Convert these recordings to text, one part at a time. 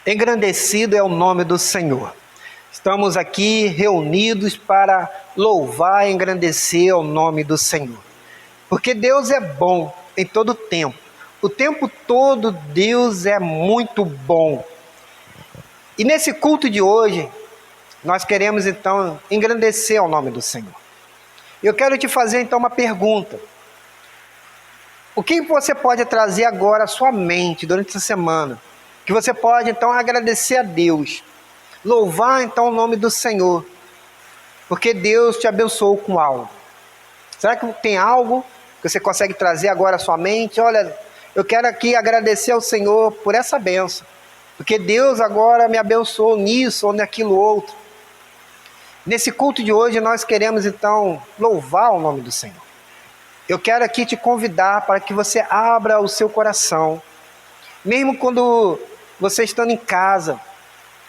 Engrandecido é o nome do Senhor. Estamos aqui reunidos para louvar e engrandecer o nome do Senhor. Porque Deus é bom em todo o tempo. O tempo todo Deus é muito bom. E nesse culto de hoje, nós queremos então engrandecer o nome do Senhor. Eu quero te fazer então uma pergunta. O que você pode trazer agora à sua mente durante essa semana? Que você pode então agradecer a Deus, louvar então o nome do Senhor, porque Deus te abençoou com algo. Será que tem algo que você consegue trazer agora à sua mente? Olha, eu quero aqui agradecer ao Senhor por essa bênção, porque Deus agora me abençoou nisso ou naquilo outro. Nesse culto de hoje nós queremos então louvar o nome do Senhor. Eu quero aqui te convidar para que você abra o seu coração, mesmo quando você estando em casa,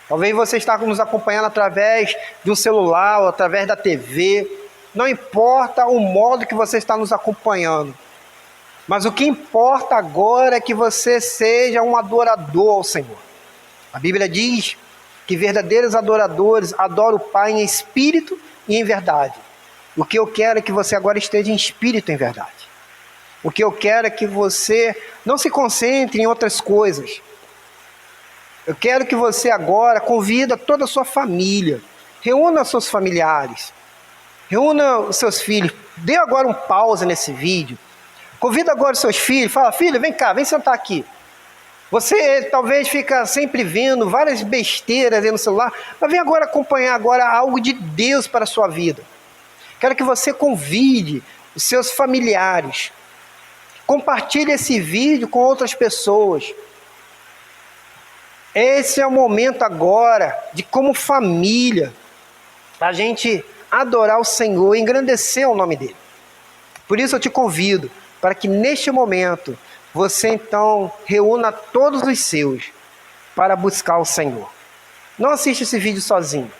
talvez você está nos acompanhando através de um celular ou através da TV, não importa o modo que você está nos acompanhando, mas o que importa agora é que você seja um adorador ao Senhor. A Bíblia diz que verdadeiros adoradores adoram o Pai em espírito e em verdade. O que eu quero é que você agora esteja em espírito e em verdade. O que eu quero é que você não se concentre em outras coisas. Eu quero que você agora convida toda a sua família, reúna seus familiares, reúna os seus filhos, dê agora um pause nesse vídeo, convida agora os seus filhos, fala: filho, vem cá, vem sentar aqui. Você talvez fica sempre vendo várias besteiras aí no celular, mas vem agora acompanhar agora algo de Deus para a sua vida. Quero que você convide os seus familiares, compartilhe esse vídeo com outras pessoas. Esse é o momento agora de, como família, a gente adorar o Senhor, engrandecer o nome dele. Por isso eu te convido para que neste momento você então reúna todos os seus para buscar o Senhor. Não assista esse vídeo sozinho.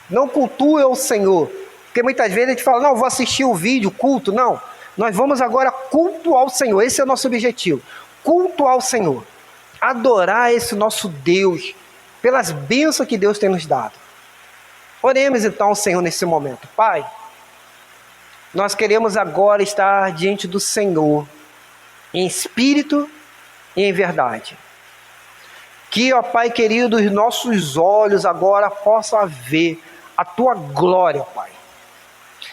Não cultue o Senhor. Porque muitas vezes a gente fala: não, vou assistir o vídeo, culto. Não, nós vamos agora cultuar o Senhor. Esse é o nosso objetivo. Cultuar o Senhor. Adorar esse nosso Deus, pelas bênçãos que Deus tem nos dado. Oremos então ao Senhor nesse momento. Pai, nós queremos agora estar diante do Senhor, em espírito e em verdade. Que, ó Pai querido, os nossos olhos agora possam ver a Tua glória, Pai.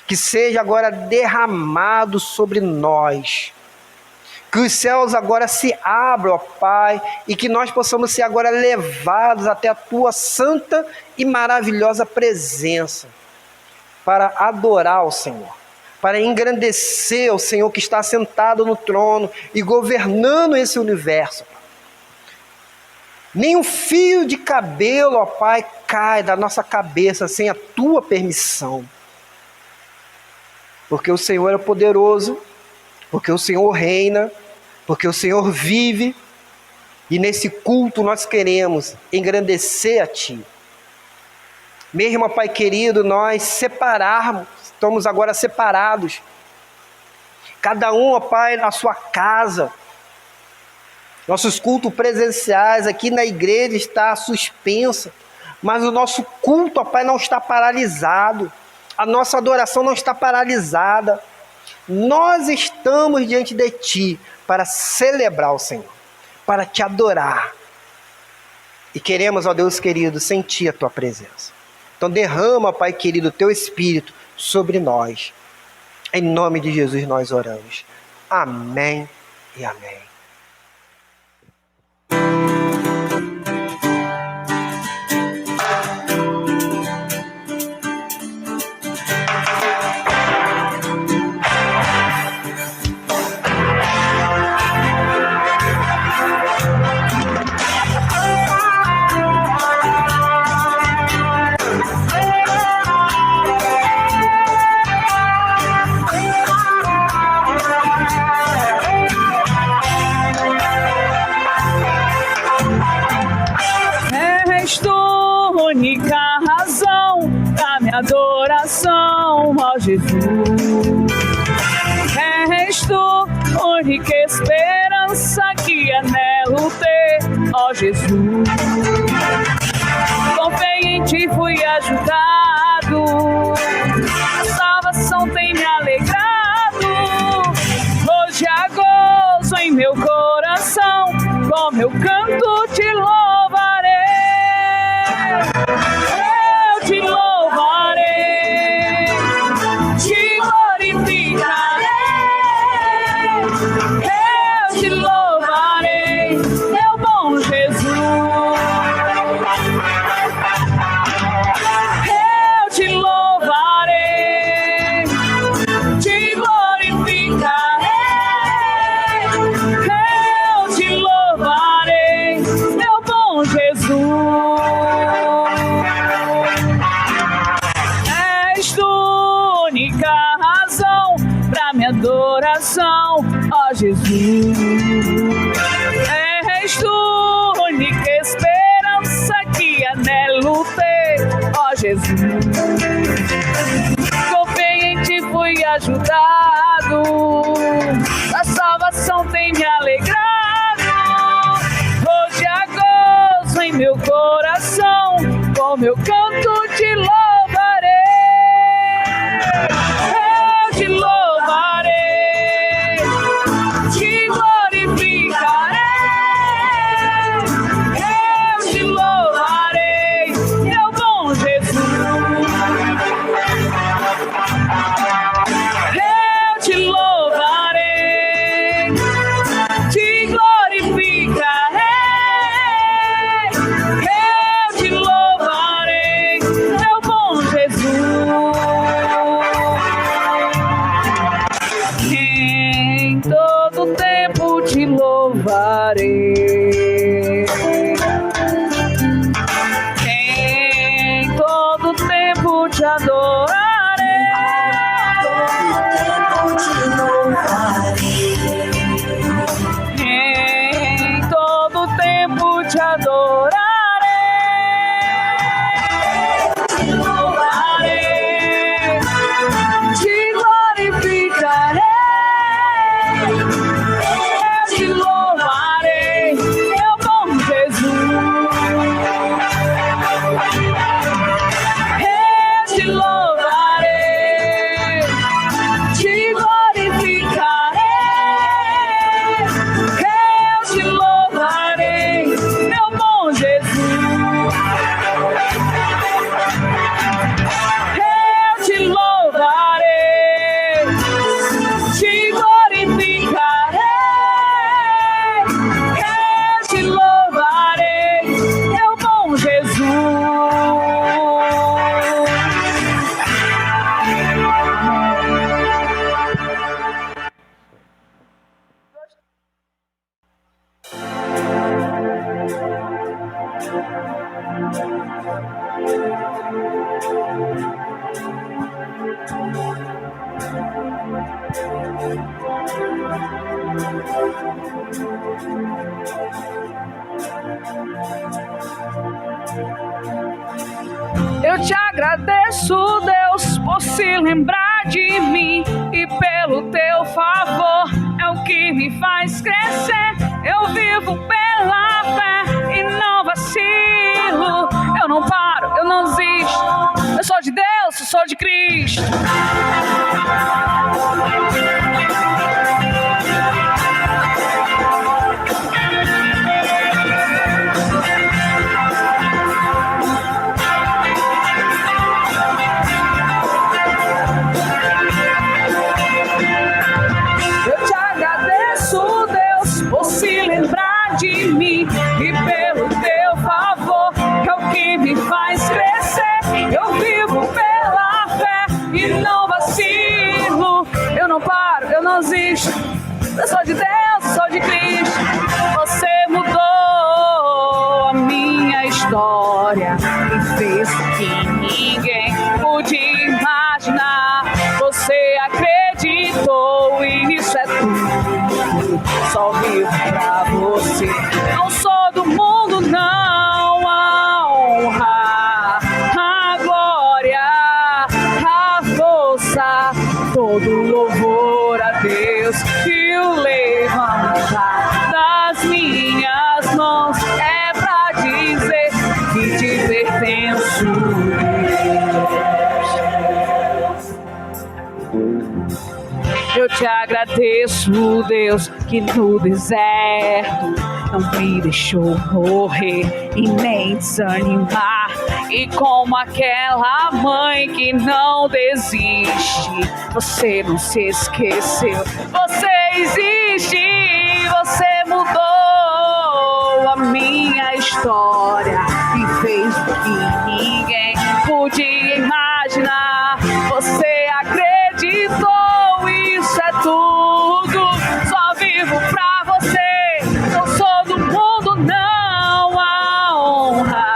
Que seja agora derramado sobre nós. Que os céus agora se abram, ó Pai, e que nós possamos ser agora levados até a Tua santa e maravilhosa presença, para adorar o Senhor, para engrandecer o Senhor que está sentado no trono e governando esse universo. Nem um fio de cabelo, ó Pai, cai da nossa cabeça sem a Tua permissão. Porque o Senhor é poderoso, porque o Senhor reina, porque o Senhor vive, e nesse culto nós queremos engrandecer a Ti. Mesmo, Pai querido, nós estamos agora separados, cada um, ó Pai, na sua casa. Nossos cultos presenciais aqui na igreja está suspensa, mas o nosso culto, ó Pai, não está paralisado, a nossa adoração não está paralisada. Nós estamos diante de Ti para celebrar o Senhor, para Te adorar. E queremos, ó Deus querido, sentir a Tua presença. Então derrama, Pai querido, o Teu Espírito sobre nós. Em nome de Jesus nós oramos. Amém e amém. Única razão da minha adoração, ó Jesus. És tu, única esperança que anelo ter, ó Jesus. razão pra minha adoração, ó Jesus. És tu, única esperança que anelo ter, ó Jesus. Confiei em ti, fui ajudado, a salvação tem me alegrado. Hoje há gozo em meu coração, com meu canto te louvarei. Eu te louvarei, te glorificarei. Eu te louvarei, meu bom Jesus. Eu te louvarei, te glorificarei. Eu te louvarei, meu bom Jesus. Em todo tempo te louvarei. Em todo tempo te adorarei. Em todo tempo te adorarei. Te louvarei, te glorificarei. Eu te louvarei, meu bom Jesus. Eu te louvarei, te glorificarei. Eu te louvarei, meu bom Jesus. Eu te louvarei, te glorificarei. Eu te louvarei, meu bom Jesus. Eu te agradeço, Deus, por se lembrar de mim e pelo teu favor é o que me faz crescer. Eu vivo pela fé e não vacilo. Eu não paro, eu não desisto. Eu sou de Deus, eu sou de Cristo. Eu te agradeço, Deus, por se lembrar de mim e pelo teu favor é o que me faz crescer. Eu vivo pela fé e não vacilo. Eu não paro, eu não desisto. Eu sou de Deus, sou de Cristo. Você mudou a minha história e fez o que ninguém podia imaginar. Você acreditou e isso é tudo. Só vivo pra você. Não sou do mundo, não. A honra, a glória, a força, todo louvor a Deus e o levantar das minhas mãos é pra dizer que te pertenço. Eu te agradeço, Deus, que no deserto não me deixou morrer e nem desanimar. E como aquela mãe que não desiste, você não se esqueceu. Você existe, você mudou a minha história e fez o que ninguém podia imaginar. Você acreditou. Isso é tudo, só vivo pra você. Não sou do mundo, não. A honra,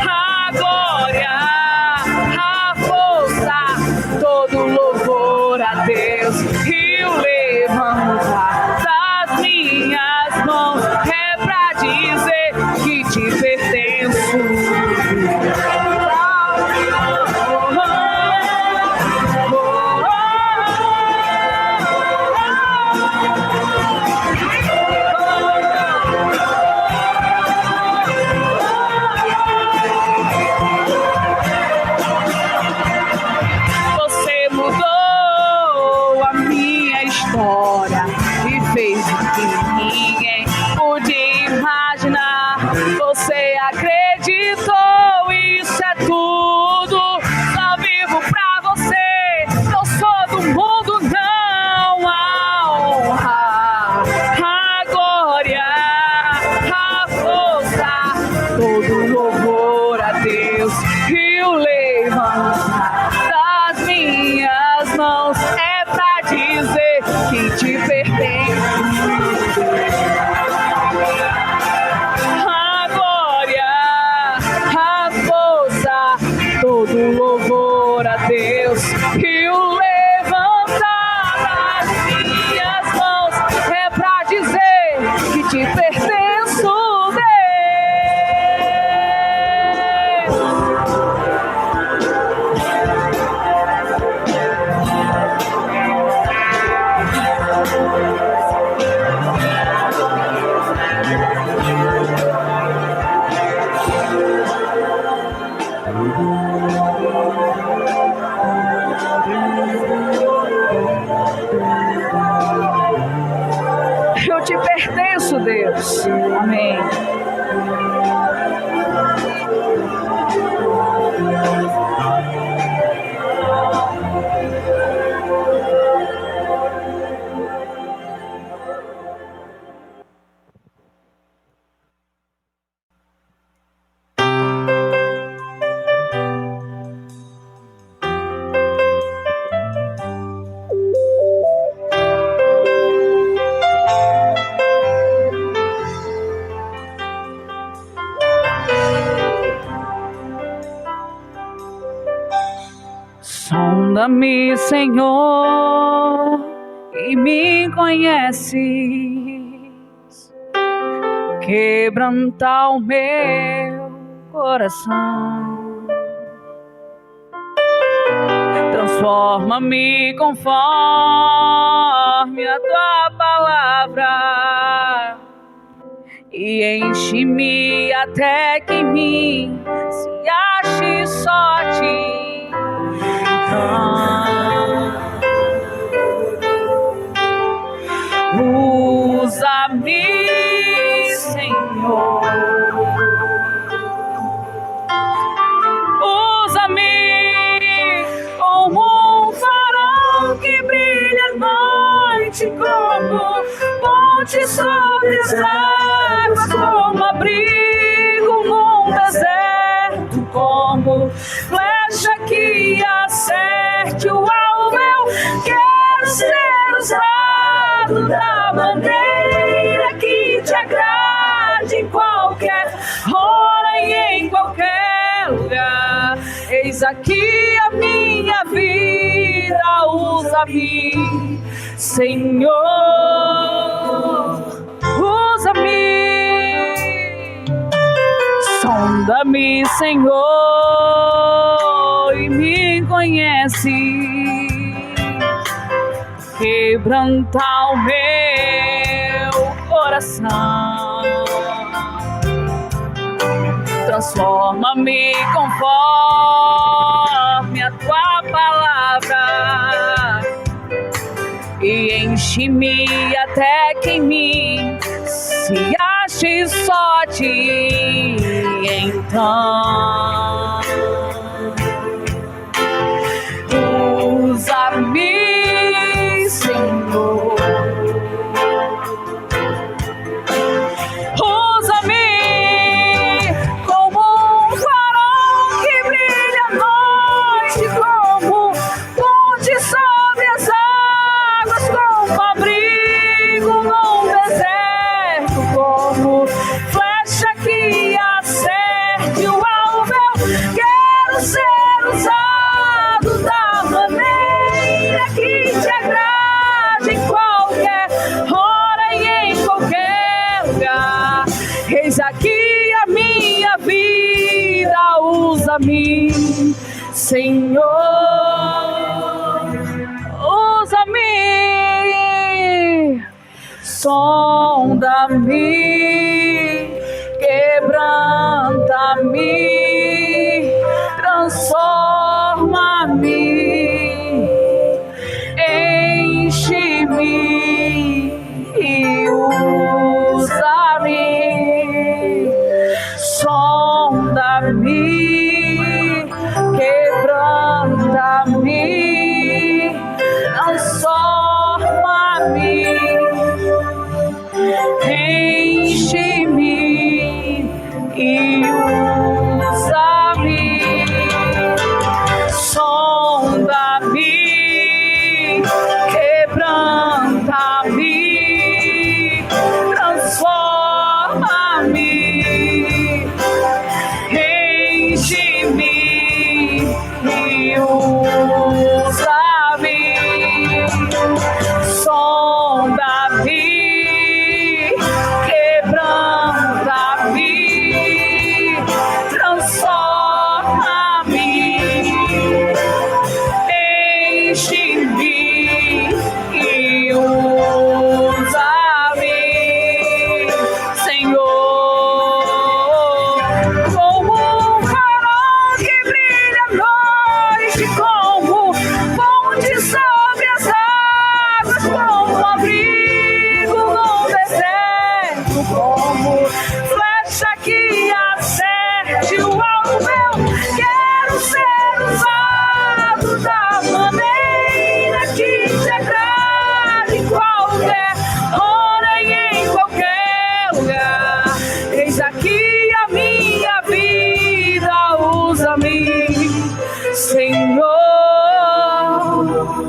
a glória, a força, todo louvor Deus. Amém. Sonda-me, Senhor, e me conheces. Quebranta o meu coração. Transforma-me conforme a tua palavra e enche-me até que em mim se ache só ti. Usa-me, Senhor. Usa-me como um farol que brilha à noite, como ponte sobre as águas, como abrigo num deserto, como flecha que acerte o alvo. Eu quero ser usado da maneira que te agrade, em qualquer hora e em qualquer lugar. Eis aqui a minha vida, usa-me, Senhor, usa-me. Sonda-me, Senhor, e me conhece. Quebranta o meu coração. Transforma-me conforme a tua palavra e enche-me até que em mim se ache só ti. Então usa-me, Senhor. Usa-me como um farol que brilha à noite, como ponte sobre as águas, como abrigo num deserto, como flecha que acerte o alvo. Eu quero ser usado da maneira que te agrade, em qualquer hora e em qualquer lugar. Eis aqui a minha vida, usa-me, Senhor, usa-me. Sonda-me, quebranta-me, transforma-me, enche-me e usa-me. Sonda-me, quebranta-me, transforma-me, enche-me e usa-me.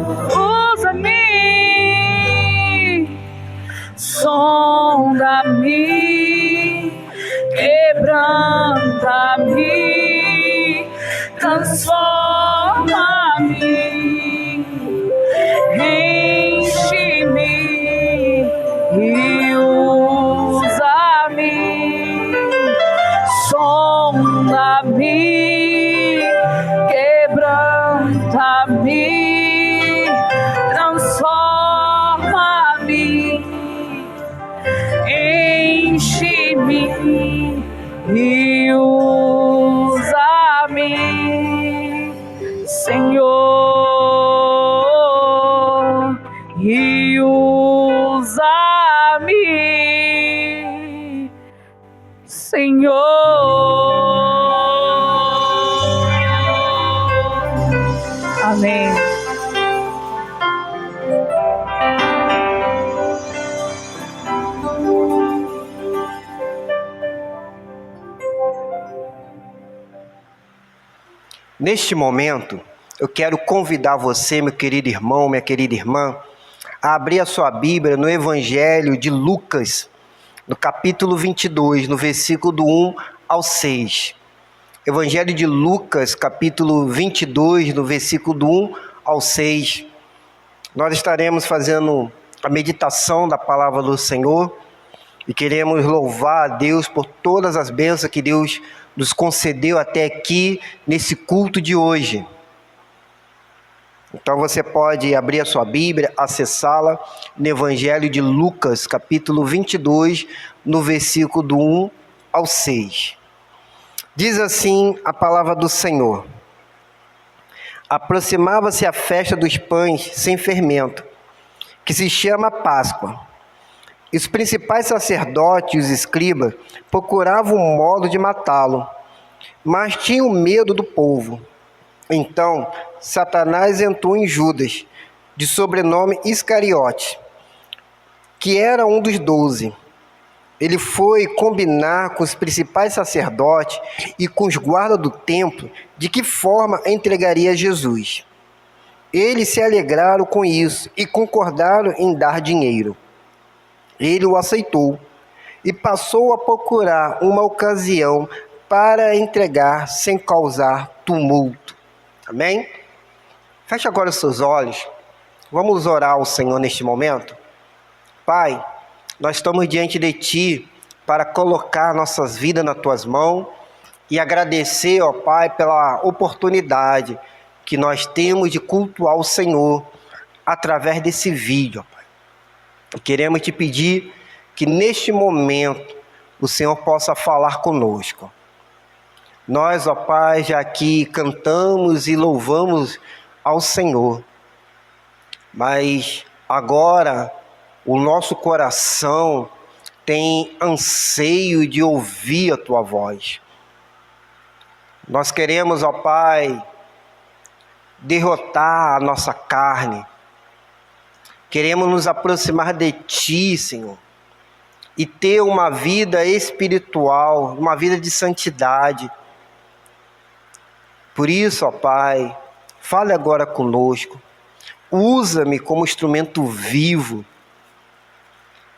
usa-me, sonda-me, quebranta-me, transforma-me, enche-me e usa-me, sonda-me, quebranta-me, transforma-me, enche-me e usa-me, Senhor, e usa-me, Senhor. Amém. Neste momento, eu quero convidar você, meu querido irmão, minha querida irmã, a abrir a sua Bíblia no Evangelho de Lucas, no capítulo 22, no versículo do 1 ao 6. Evangelho de Lucas, capítulo 22, no versículo do 1 ao 6. Nós estaremos fazendo a meditação da palavra do Senhor e queremos louvar a Deus por todas as bênçãos que Deus nos concedeu até aqui nesse culto de hoje. Então você pode abrir a sua Bíblia, acessá-la no Evangelho de Lucas, capítulo 22, no versículo do 1 ao 6. Diz assim a palavra do Senhor: aproximava-se a festa dos pães sem fermento, que se chama Páscoa. E os principais sacerdotes e os escribas procuravam um modo de matá-lo, mas tinham medo do povo. Então Satanás entrou em Judas, de sobrenome Iscariote, que era um dos 12. Ele foi combinar com os principais sacerdotes e com os guardas do templo de que forma entregaria Jesus. Eles se alegraram com isso e concordaram em dar dinheiro. Ele o aceitou e passou a procurar uma ocasião para entregar sem causar tumulto. Amém? Feche agora os seus olhos. Vamos orar ao Senhor neste momento. Pai, nós estamos diante de Ti para colocar nossas vidas nas Tuas mãos e agradecer, ó Pai, pela oportunidade que nós temos de cultuar o Senhor através desse vídeo, ó Pai. Queremos Te pedir que neste momento o Senhor possa falar conosco. Nós, ó Pai, já aqui cantamos e louvamos ao Senhor, mas agora o nosso coração tem anseio de ouvir a Tua voz. Nós queremos, ó Pai, derrotar a nossa carne. Queremos nos aproximar de Ti, Senhor, e ter uma vida espiritual, uma vida de santidade. Por isso, ó Pai, fale agora conosco. Usa-me como instrumento vivo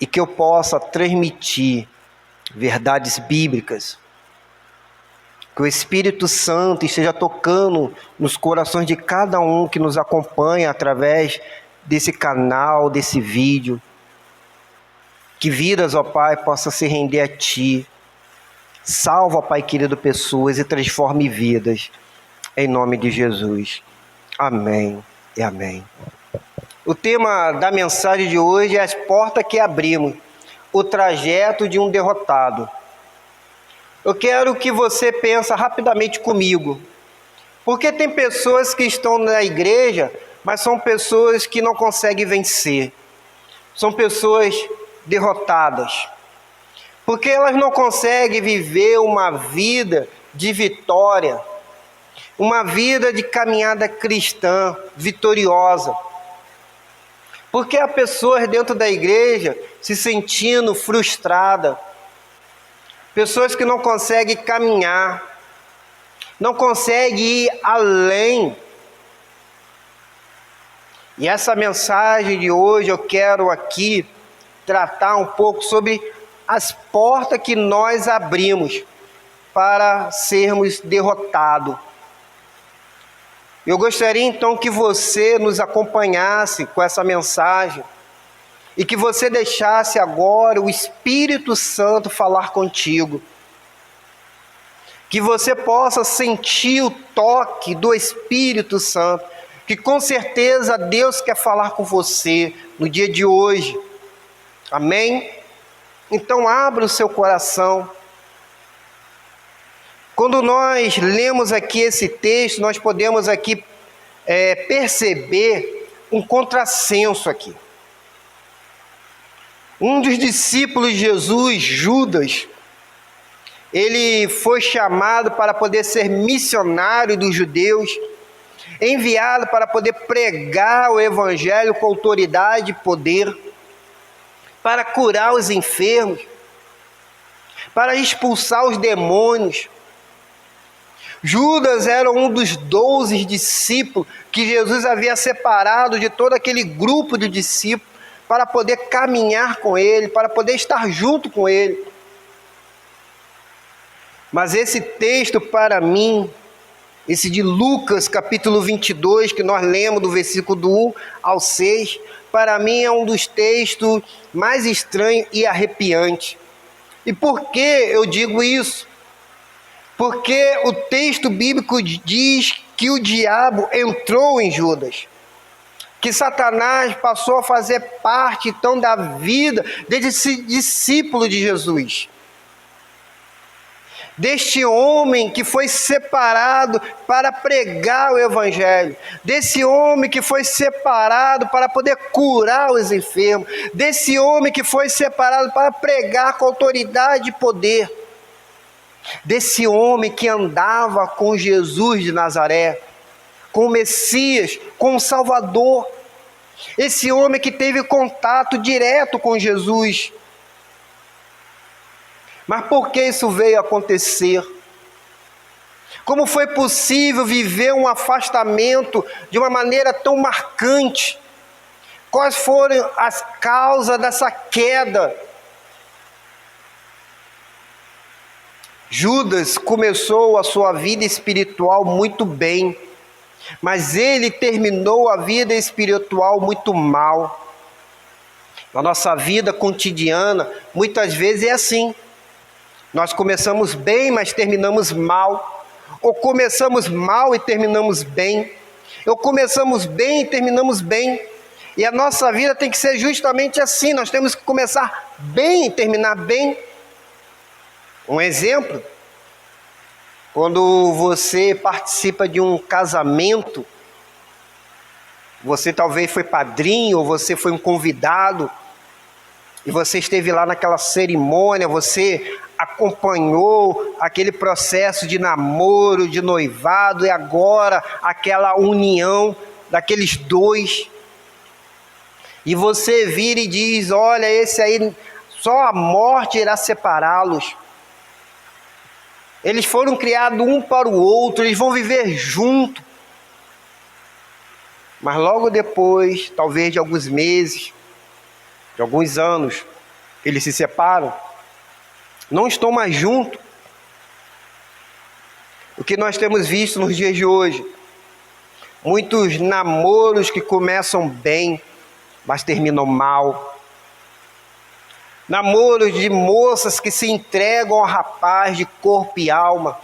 e que eu possa transmitir verdades bíblicas. Que o Espírito Santo esteja tocando nos corações de cada um que nos acompanha através desse canal, desse vídeo. Que vidas, ó Pai, possam se render a Ti. Salva, ó Pai querido, pessoas e transforme vidas. Em nome de Jesus. Amém e amém. O tema da mensagem de hoje é as portas que abrimos, o trajeto de um derrotado. Eu quero que você pense rapidamente comigo, porque tem pessoas que estão na igreja, mas são pessoas que não conseguem vencer, são pessoas derrotadas, porque elas não conseguem viver uma vida de vitória, uma vida de caminhada cristã vitoriosa. Porque há pessoas dentro da igreja se sentindo frustradas, pessoas que não conseguem caminhar, não conseguem ir além. E essa mensagem de hoje eu quero aqui tratar um pouco sobre as portas que nós abrimos para sermos derrotados. Eu gostaria então que você nos acompanhasse com essa mensagem e que você deixasse agora o Espírito Santo falar contigo. Que você possa sentir o toque do Espírito Santo, que com certeza Deus quer falar com você no dia de hoje. Amém? Então abra o seu coração. Quando nós lemos aqui esse texto, nós podemos aqui perceber um contrassenso aqui. Um dos discípulos de Jesus, Judas, ele foi chamado para poder ser missionário dos judeus, enviado para poder pregar o evangelho com autoridade e poder, para curar os enfermos, para expulsar os demônios. Judas era um dos 12 discípulos que Jesus havia separado de todo aquele grupo de discípulos para poder caminhar com ele, para poder estar junto com ele. Mas esse texto para mim, esse de Lucas capítulo 22, que nós lemos do versículo do 1 ao 6, para mim é um dos textos mais estranhos e arrepiantes. E por que eu digo isso? Porque o texto bíblico diz que o diabo entrou em Judas, que Satanás passou a fazer parte então da vida desse discípulo de Jesus, deste homem que foi separado para pregar o evangelho, desse homem que foi separado para poder curar os enfermos, desse homem que foi separado para pregar com autoridade e poder, desse homem que andava com Jesus de Nazaré, com o Messias, com o Salvador, esse homem que teve contato direto com Jesus. Mas por que isso veio acontecer? Como foi possível viver um afastamento de uma maneira tão marcante? Quais foram as causas dessa queda? Judas começou a sua vida espiritual muito bem, mas ele terminou a vida espiritual muito mal. Na nossa vida cotidiana, muitas vezes é assim. Nós começamos bem, mas terminamos mal. Ou começamos mal e terminamos bem. Ou começamos bem e terminamos bem. E a nossa vida tem que ser justamente assim. Nós temos que começar bem e terminar bem. Um exemplo, quando você participa de um casamento, você talvez foi padrinho, ou você foi um convidado, e você esteve lá naquela cerimônia, você acompanhou aquele processo de namoro, de noivado, e agora aquela união daqueles dois. E você vira e diz, olha, esse aí, só a morte irá separá-los. Eles foram criados um para o outro, eles vão viver juntos. Mas logo depois, talvez de alguns meses, de alguns anos, eles se separam, não estão mais juntos. O que nós temos visto nos dias de hoje, muitos namoros que começam bem, mas terminam mal. Namoros de moças que se entregam ao rapaz de corpo e alma,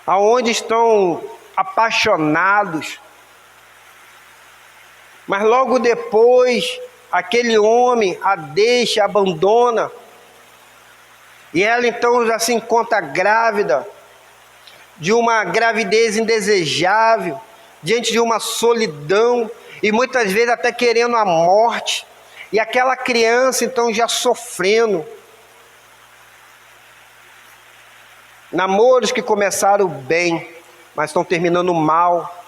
aonde estão apaixonados, mas logo depois aquele homem a deixa, abandona, e ela então já se encontra grávida de uma gravidez indesejável, diante de uma solidão, e muitas vezes até querendo a morte. E aquela criança então já sofrendo. Namoros que começaram bem, mas estão terminando mal.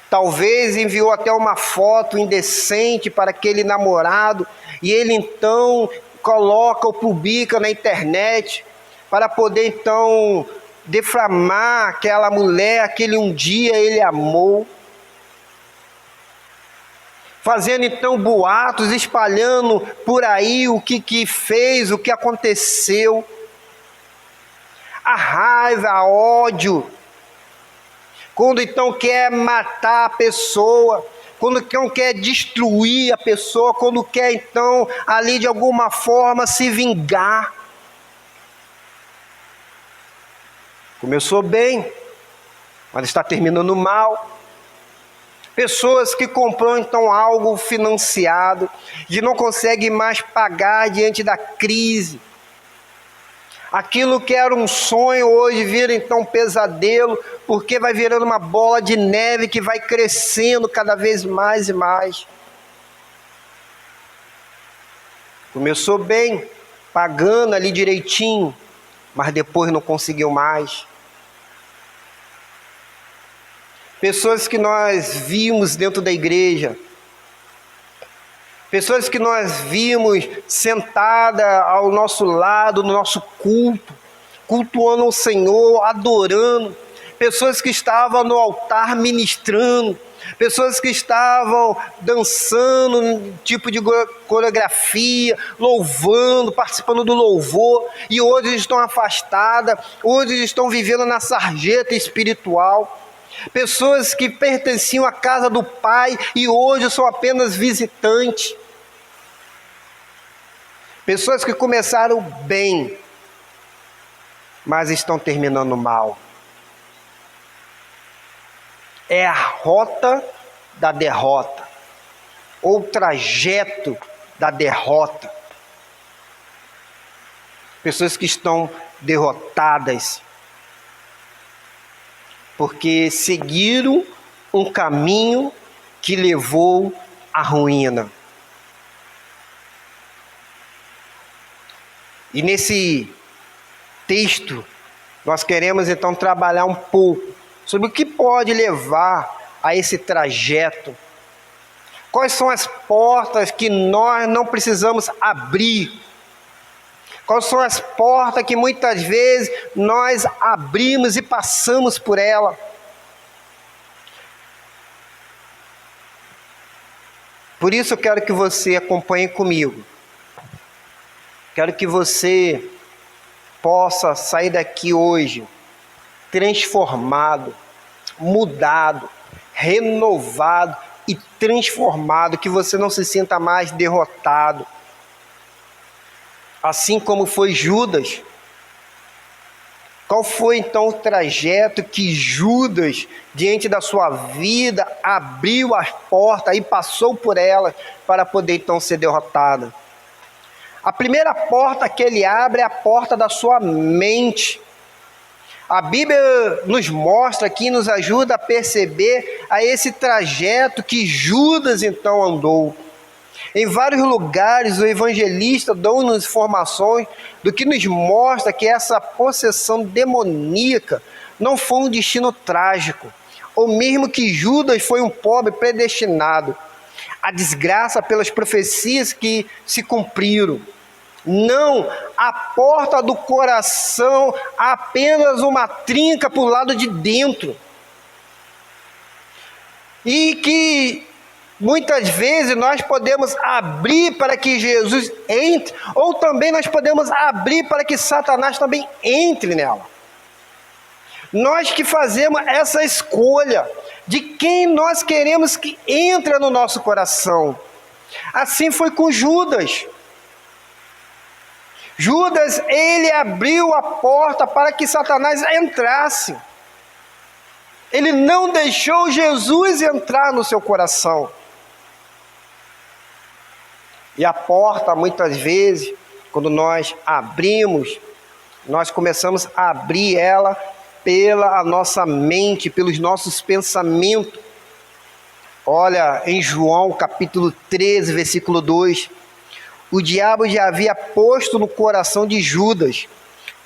Talvez enviou até uma foto indecente para aquele namorado, e ele então coloca ou publica na internet, para poder então defamar aquela mulher, aquele um dia ele amou. Fazendo então boatos, espalhando por aí o que fez, o que aconteceu. A raiva, a ódio. Quando então quer matar a pessoa, quando então quer destruir a pessoa, quando quer então ali de alguma forma se vingar. Começou bem, mas está terminando mal. Pessoas que compram então algo financiado e não conseguem mais pagar diante da crise. Aquilo que era um sonho hoje vira então um pesadelo, porque vai virando uma bola de neve que vai crescendo cada vez mais e mais. Começou bem, pagando ali direitinho, mas depois não conseguiu mais. Pessoas que nós vimos dentro da igreja, pessoas que nós vimos sentada ao nosso lado, no nosso culto, cultuando o Senhor, adorando, pessoas que estavam no altar ministrando, pessoas que estavam dançando, um tipo de coreografia, louvando, participando do louvor, e hoje estão afastadas, hoje estão vivendo na sarjeta espiritual. Pessoas que pertenciam à casa do Pai e hoje são apenas visitantes. Pessoas que começaram bem, mas estão terminando mal. É a rota da derrota, ou o trajeto da derrota. Pessoas que estão derrotadas, porque seguiram um caminho que levou à ruína. E nesse texto, nós queremos então trabalhar um pouco sobre o que pode levar a esse trajeto. Quais são as portas que nós não precisamos abrir? Quais são as portas que muitas vezes nós abrimos e passamos por ela? Por isso eu quero que você acompanhe comigo. Quero que você possa sair daqui hoje transformado, mudado, renovado e transformado, que você não se sinta mais derrotado. Assim como foi Judas. Qual foi então o trajeto que Judas, diante da sua vida, abriu as portas e passou por elas para poder então ser derrotado? A primeira porta que ele abre é a porta da sua mente. A Bíblia nos mostra aqui, nos ajuda a perceber a esse trajeto que Judas então andou. Em vários lugares o evangelista dá-nos informações do que nos mostra que essa possessão demoníaca não foi um destino trágico, ou mesmo que Judas foi um pobre predestinado. A desgraça pelas profecias que se cumpriram. Não, a porta do coração apenas uma trinca para o lado de dentro. E que muitas vezes nós podemos abrir para que Jesus entre, ou também nós podemos abrir para que Satanás também entre nela. Nós que fazemos essa escolha de quem nós queremos que entre no nosso coração. Assim foi com Judas. Judas, ele abriu a porta para que Satanás entrasse. Ele não deixou Jesus entrar no seu coração. E a porta, muitas vezes, quando nós abrimos, nós começamos a abrir ela pela nossa mente, pelos nossos pensamentos. Olha, em João capítulo 13, versículo 2, o diabo já havia posto no coração de Judas,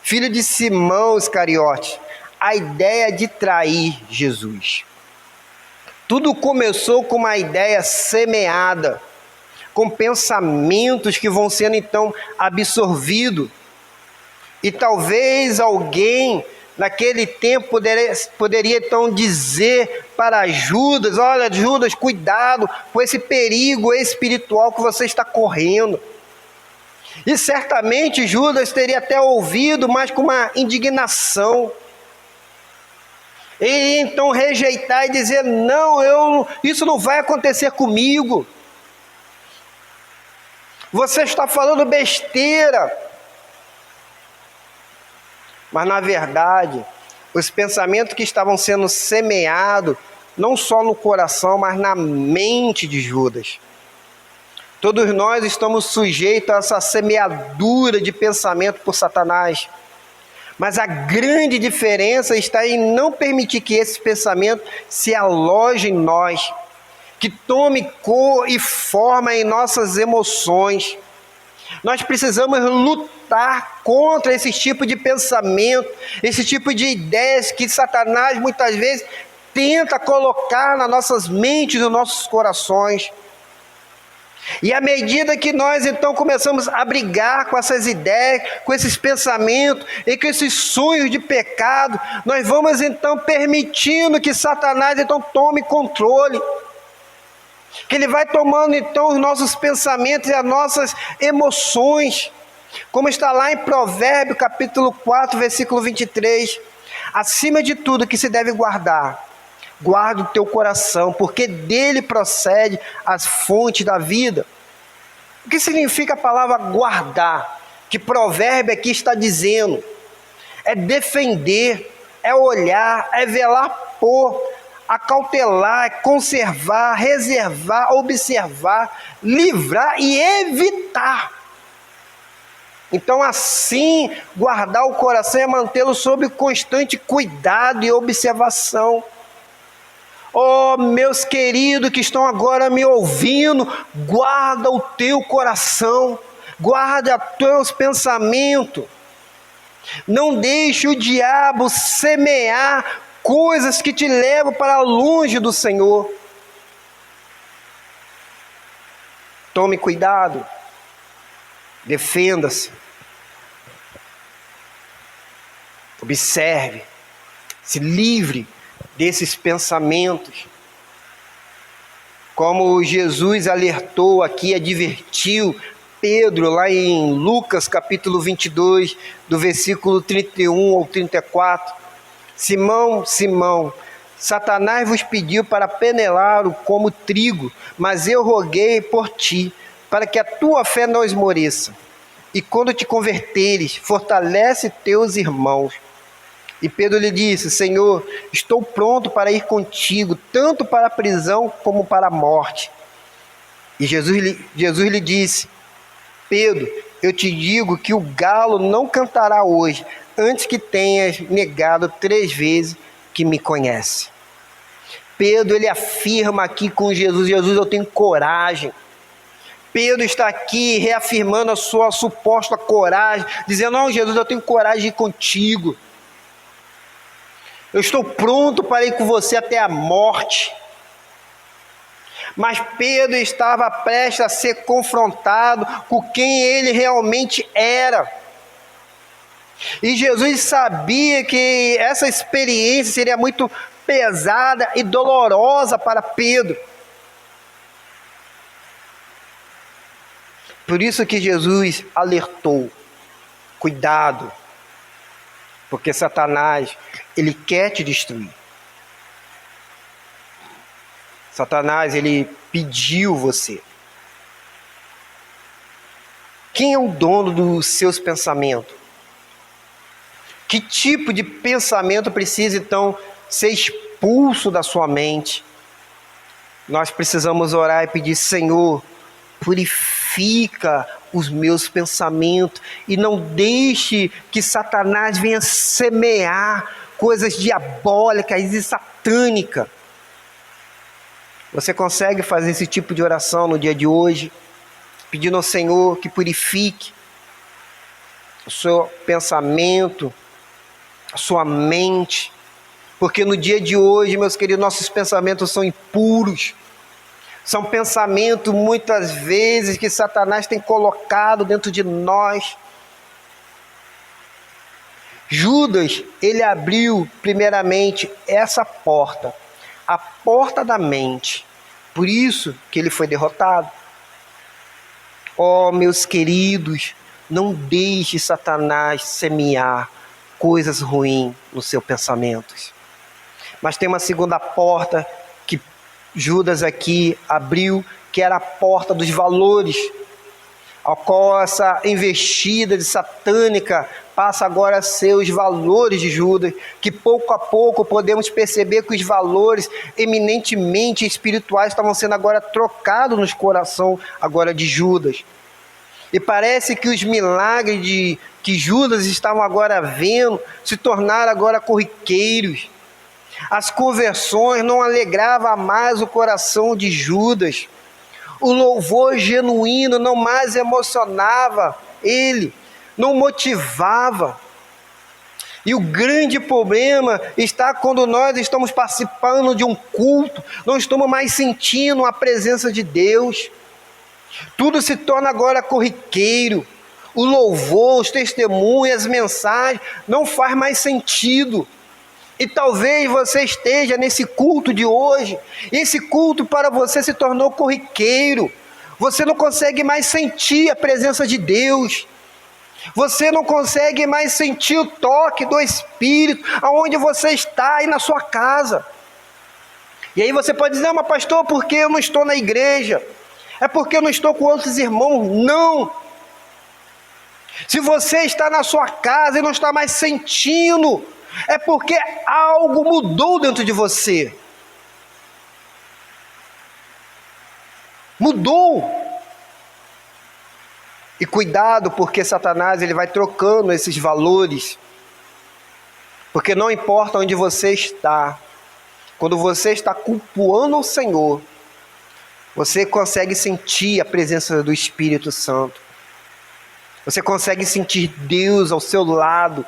filho de Simão Iscariote, a ideia de trair Jesus. Tudo começou com uma ideia semeada, com pensamentos que vão sendo então absorvidos. E talvez alguém naquele tempo poderia então dizer para Judas: olha, Judas, cuidado com esse perigo espiritual que você está correndo. E certamente Judas teria até ouvido, mas com uma indignação. Ele ia então rejeitar e dizer: não, isso não vai acontecer comigo. Você está falando besteira. Mas na verdade, os pensamentos que estavam sendo semeados, não só no coração, mas na mente de Judas. Todos nós estamos sujeitos a essa semeadura de pensamento por Satanás. Mas a grande diferença está em não permitir que esse pensamento se aloje em nós, que tome cor e forma em nossas emoções. Nós precisamos lutar contra esse tipo de pensamento, esse tipo de ideias que Satanás muitas vezes tenta colocar nas nossas mentes, nos nossos corações. E à medida que nós então começamos a brigar com essas ideias, com esses pensamentos e com esses sonhos de pecado, nós vamos então permitindo que Satanás então tome controle. Que ele vai tomando então os nossos pensamentos e as nossas emoções. Como está lá em Provérbios capítulo 4, versículo 23. Acima de tudo que se deve guardar, guarda o teu coração, porque dele procede as fontes da vida. O que significa a palavra guardar? Que provérbio aqui está dizendo? É defender, é olhar, é velar por, acautelar, conservar, reservar, observar, livrar e evitar. Então assim, guardar o coração é mantê-lo sob constante cuidado e observação. Oh, meus queridos que estão agora me ouvindo, guarda o teu coração, guarda os teus pensamentos. Não deixe o diabo semear coisas que te levam para longe do Senhor. Tome cuidado, defenda-se, observe, se livre desses pensamentos. Como Jesus alertou aqui, advertiu Pedro lá em Lucas capítulo 22, do versículo 31 ao 34. Simão, Simão, Satanás vos pediu para penelá-lo como trigo, mas eu roguei por ti, para que a tua fé não esmoreça. E quando te converteres, fortalece teus irmãos. E Pedro lhe disse: Senhor, estou pronto para ir contigo, tanto para a prisão como para a morte. E Jesus lhe disse: Pedro, eu te digo que o galo não cantará hoje, antes que tenhas negado 3 vezes que me conhece. Pedro, ele afirma aqui com Jesus: Jesus, eu tenho coragem. Pedro está aqui reafirmando a sua suposta coragem, dizendo: não, Jesus, eu tenho coragem de ir contigo. Eu estou pronto para ir com você até a morte. Mas Pedro estava prestes a ser confrontado com quem ele realmente era. E Jesus sabia que essa experiência seria muito pesada e dolorosa para Pedro. Por isso que Jesus alertou: cuidado, porque Satanás, ele quer te destruir. Satanás, ele pediu você. Quem é o dono dos seus pensamentos? Que tipo de pensamento precisa então ser expulso da sua mente? Nós precisamos orar e pedir: Senhor, purifica os meus pensamentos e não deixe que Satanás venha semear coisas diabólicas e satânicas. Você consegue fazer esse tipo de oração no dia de hoje, pedindo ao Senhor que purifique o seu pensamento, a sua mente? Porque no dia de hoje, meus queridos, nossos pensamentos são impuros. São pensamentos, muitas vezes, que Satanás tem colocado dentro de nós. Judas, ele abriu primeiramente essa porta, a porta da mente. Por isso que ele foi derrotado. Oh, meus queridos, não deixe Satanás semear coisas ruins nos seus pensamentos. Mas tem uma segunda porta que Judas aqui abriu, que era a porta dos valores, ao qual essa investida de satânica passa agora a ser os valores de Judas, que pouco a pouco podemos perceber que os valores eminentemente espirituais estavam sendo agora trocados nos corações agora de Judas. E parece que os milagres que Judas estava agora vendo se tornaram agora corriqueiros. As conversões não alegravam mais o coração de Judas. O louvor genuíno não mais emocionava ele, não motivava. E o grande problema está quando nós estamos participando de um culto, não estamos mais sentindo a presença de Deus. Tudo se torna agora corriqueiro. O louvor, os testemunhos, as mensagens não faz mais sentido. E talvez você esteja nesse culto de hoje. Esse culto para você se tornou corriqueiro. Você não consegue mais sentir a presença de Deus. Você não consegue mais sentir o toque do Espírito aonde você está aí na sua casa. E aí você pode dizer, mas pastor, por que eu não estou na igreja? É porque eu não estou com outros irmãos? Não. Se você está na sua casa e não está mais sentindo, é porque algo mudou dentro de você. Mudou. E cuidado, porque Satanás ele vai trocando esses valores. Porque não importa onde você está, quando você está cultuando o Senhor, você consegue sentir a presença do Espírito Santo. Você consegue sentir Deus ao seu lado.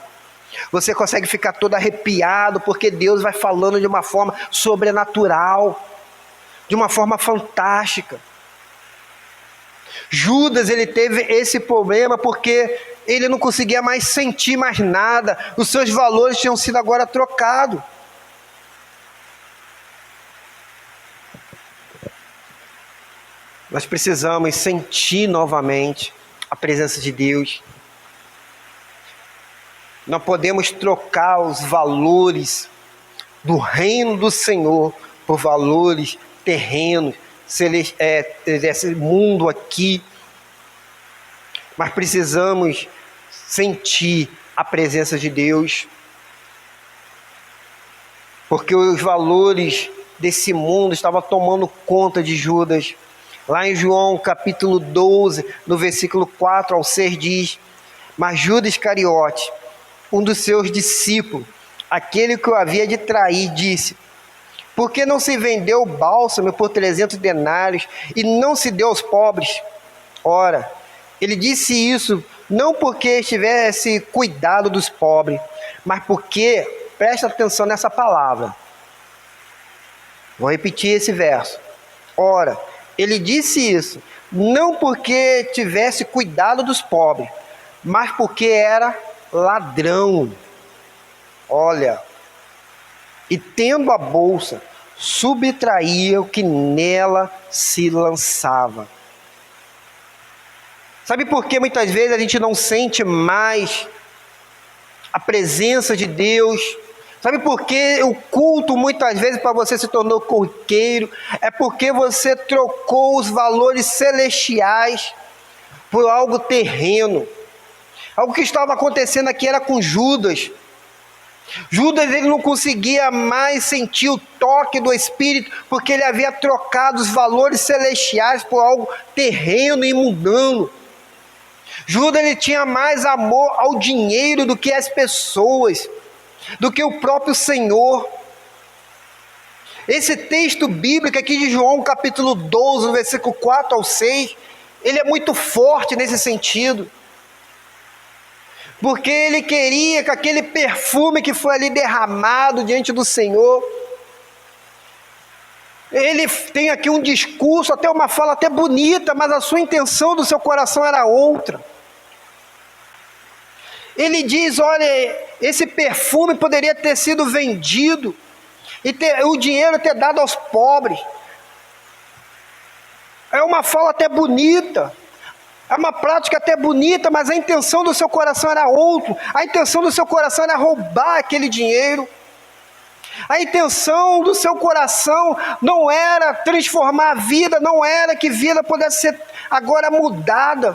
Você consegue ficar todo arrepiado, porque Deus vai falando de uma forma sobrenatural, de uma forma fantástica. Judas, ele teve esse problema porque ele não conseguia mais sentir mais nada. Os seus valores tinham sido agora trocados. Nós precisamos sentir novamente a presença de Deus. Não podemos trocar os valores do reino do Senhor por valores terrenos, desse mundo aqui. Mas precisamos sentir a presença de Deus. Porque os valores desse mundo estavam tomando conta de Judas. Lá em João capítulo 12, no versículo 4 ao 6 diz: mas Judas Iscariote, um dos seus discípulos, aquele que o havia de trair, disse: por que não se vendeu o bálsamo por 300 denários e não se deu aos pobres? Ora, ele disse isso não porque estivesse cuidado dos pobres, mas porque, presta atenção nessa palavra, vou repetir esse verso. Ora, ele disse isso não porque tivesse cuidado dos pobres, mas porque era ladrão. Olha, e tendo a bolsa, subtraía o que nela se lançava. Sabe por que muitas vezes a gente não sente mais a presença de Deus? Sabe por que o culto muitas vezes para você se tornou corriqueiro? É porque você trocou os valores celestiais por algo terreno. Algo que estava acontecendo aqui era com Judas. Judas ele não conseguia mais sentir o toque do Espírito, porque ele havia trocado os valores celestiais por algo terreno e mundano. Judas ele tinha mais amor ao dinheiro do que às pessoas, do que o próprio Senhor. Esse texto bíblico aqui de João capítulo 12, no versículo 4 ao 6, ele é muito forte nesse sentido. Porque ele queria que aquele perfume que foi ali derramado diante do Senhor, ele tem aqui um discurso, até uma fala até bonita, mas a sua intenção do seu coração era outra. Ele diz, olha, esse perfume poderia ter sido vendido e o dinheiro ter dado aos pobres. É uma fala até bonita, é uma prática até bonita, mas a intenção do seu coração era outra. A intenção do seu coração era roubar aquele dinheiro. A intenção do seu coração não era transformar a vida, não era que vida pudesse ser agora mudada.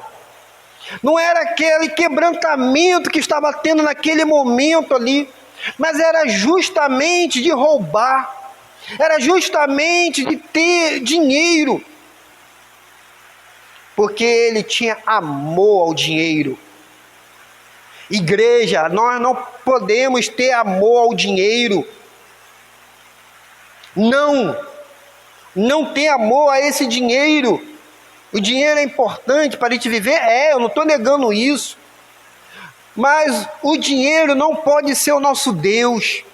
Não era aquele quebrantamento que estava tendo naquele momento ali, mas era justamente de roubar, era justamente de ter dinheiro, porque ele tinha amor ao dinheiro. Igreja, nós não podemos ter amor ao dinheiro. Não ter amor a esse dinheiro. O dinheiro é importante para a gente viver? Eu não estou negando isso. Mas o dinheiro não pode ser o nosso Deus.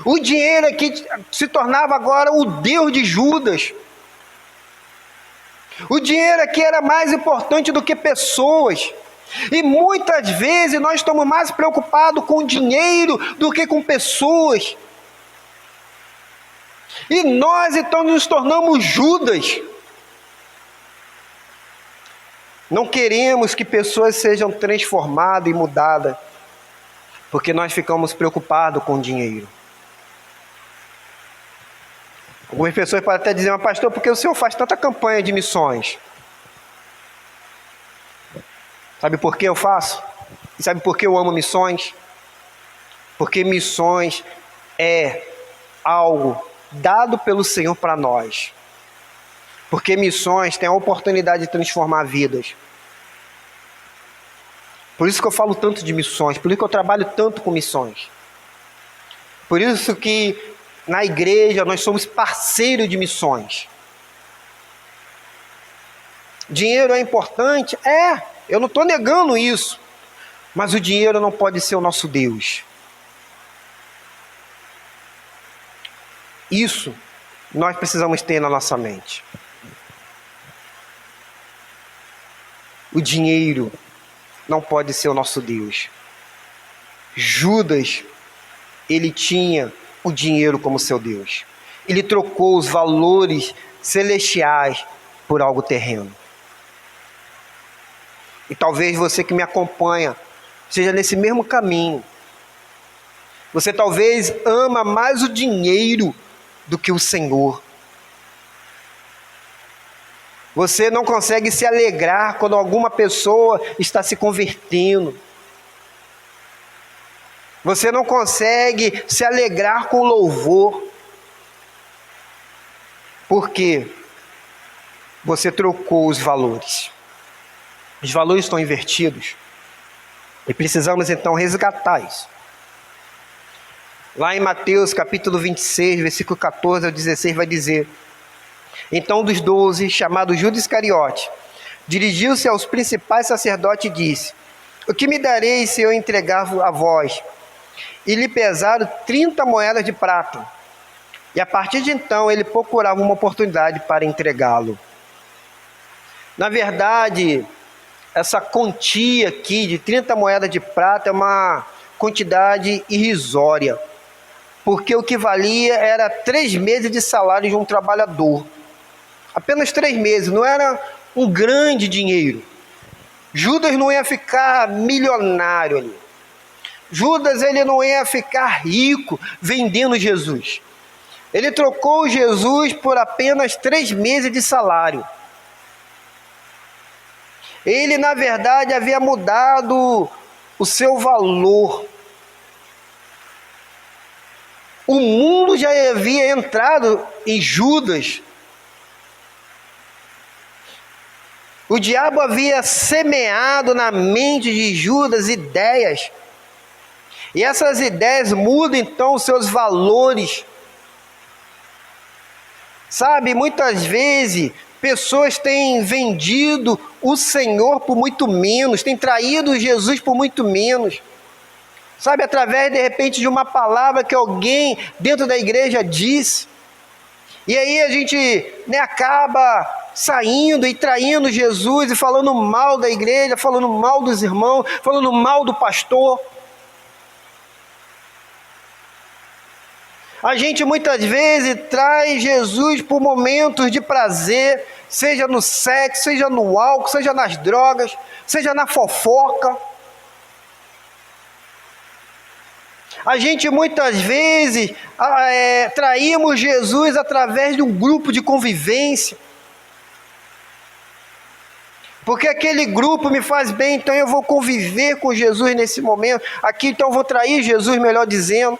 O dinheiro aqui se tornava agora o Deus de Judas. O dinheiro aqui era mais importante do que pessoas. E muitas vezes nós estamos mais preocupados com o dinheiro do que com pessoas. E nós então nos tornamos Judas. Não queremos que pessoas sejam transformadas e mudadas, porque nós ficamos preocupados com o dinheiro. Algumas pessoas podem até dizer, mas pastor, por que o senhor faz tanta campanha de missões? Sabe por que eu faço? E sabe por que eu amo missões? Porque missões é algo dado pelo Senhor para nós. Porque missões têm a oportunidade de transformar vidas. Por isso que eu falo tanto de missões, por isso que eu trabalho tanto com missões. Por isso que na igreja nós somos parceiros de missões. Dinheiro é importante? Eu não estou negando isso. Mas o dinheiro não pode ser o nosso Deus. Isso nós precisamos ter na nossa mente. O dinheiro não pode ser o nosso Deus. Judas, ele tinha o dinheiro como seu Deus. Ele trocou os valores celestiais por algo terreno. E talvez você que me acompanha seja nesse mesmo caminho. Você talvez ama mais o dinheiro do que o Senhor. Você não consegue se alegrar quando alguma pessoa está se convertendo. Você não consegue se alegrar com louvor. Porque você trocou os valores. Os valores estão invertidos. E precisamos então resgatar isso. Lá em Mateus capítulo 26, versículo 14 ao 16 vai dizer: então dos 12, chamado Judas Iscariote, dirigiu-se aos principais sacerdotes e disse: o que me dareis se eu entregar a vós? E lhe pesaram 30 moedas de prata. E a partir de então ele procurava uma oportunidade para entregá-lo. Na verdade, essa quantia aqui de 30 moedas de prata é uma quantidade irrisória, porque o que valia era 3 meses de salário de um trabalhador. Apenas 3 meses, não era um grande dinheiro. Judas não ia ficar milionário ali. Judas ele não ia ficar rico vendendo Jesus. Ele trocou Jesus por apenas 3 meses de salário. Ele, na verdade, havia mudado o seu valor. O mundo já havia entrado em Judas. O diabo havia semeado na mente de Judas ideias. E essas ideias mudam então os seus valores. Sabe, muitas vezes pessoas têm vendido o Senhor por muito menos, têm traído Jesus por muito menos. Sabe, através de repente de uma palavra que alguém dentro da igreja disse. E aí a gente acaba saindo e traindo Jesus e falando mal da igreja, falando mal dos irmãos, falando mal do pastor. A gente muitas vezes traz Jesus por momentos de prazer, seja no sexo, seja no álcool, seja nas drogas, seja na fofoca. A gente muitas vezes traímos Jesus através de um grupo de convivência. Porque aquele grupo me faz bem, então eu vou conviver com Jesus nesse momento. Aqui então eu vou trair Jesus, melhor dizendo.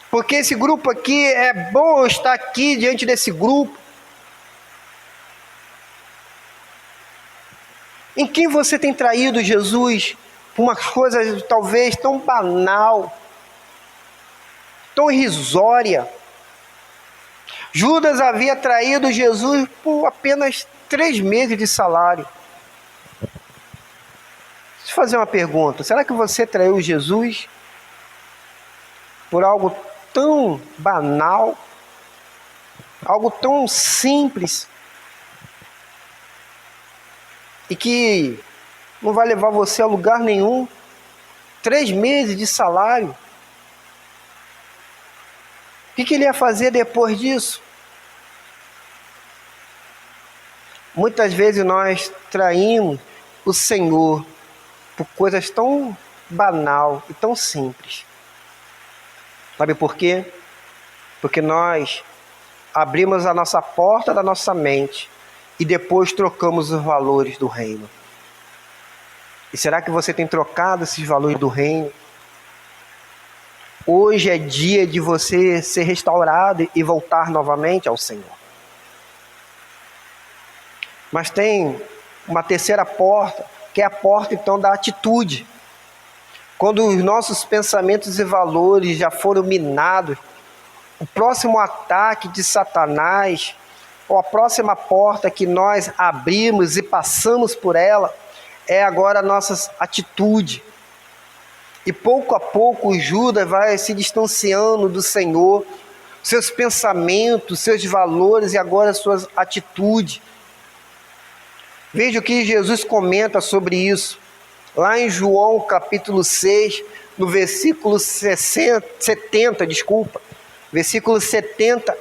Porque esse grupo aqui, é bom eu estar aqui diante desse grupo. Em quem você tem traído Jesus? Por uma coisa talvez tão banal, tão irrisória. Judas havia traído Jesus por apenas 3 meses de salário. Deixa eu fazer uma pergunta. Será que você traiu Jesus por algo tão banal, algo tão simples, e que não vai levar você a lugar nenhum? 3 meses de salário. O que ele ia fazer depois disso? Muitas vezes nós traímos o Senhor por coisas tão banal e tão simples. Sabe por quê? Porque nós abrimos a nossa porta da nossa mente e depois trocamos os valores do reino. E será que você tem trocado esses valores do reino? Hoje é dia de você ser restaurado e voltar novamente ao Senhor. Mas tem uma terceira porta, que é a porta então da atitude. Quando os nossos pensamentos e valores já foram minados, o próximo ataque de Satanás, ou a próxima porta que nós abrimos e passamos por ela, é agora a nossa atitude. E pouco a pouco o Judas vai se distanciando do Senhor, seus pensamentos, seus valores e agora suas atitudes. Veja o que Jesus comenta sobre isso. Lá em João capítulo 6, no versículo 70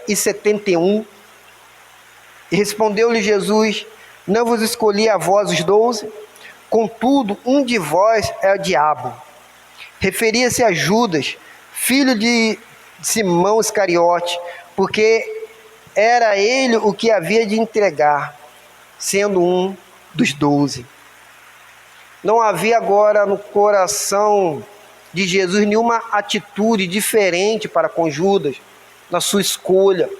e 71. E respondeu-lhe Jesus: não vos escolhi a vós os 12, contudo um de vós é o diabo. Referia-se a Judas, filho de Simão Iscariote, porque era ele o que havia de entregar, sendo um dos 12. Não havia agora no coração de Jesus nenhuma atitude diferente para com Judas, na sua escolha.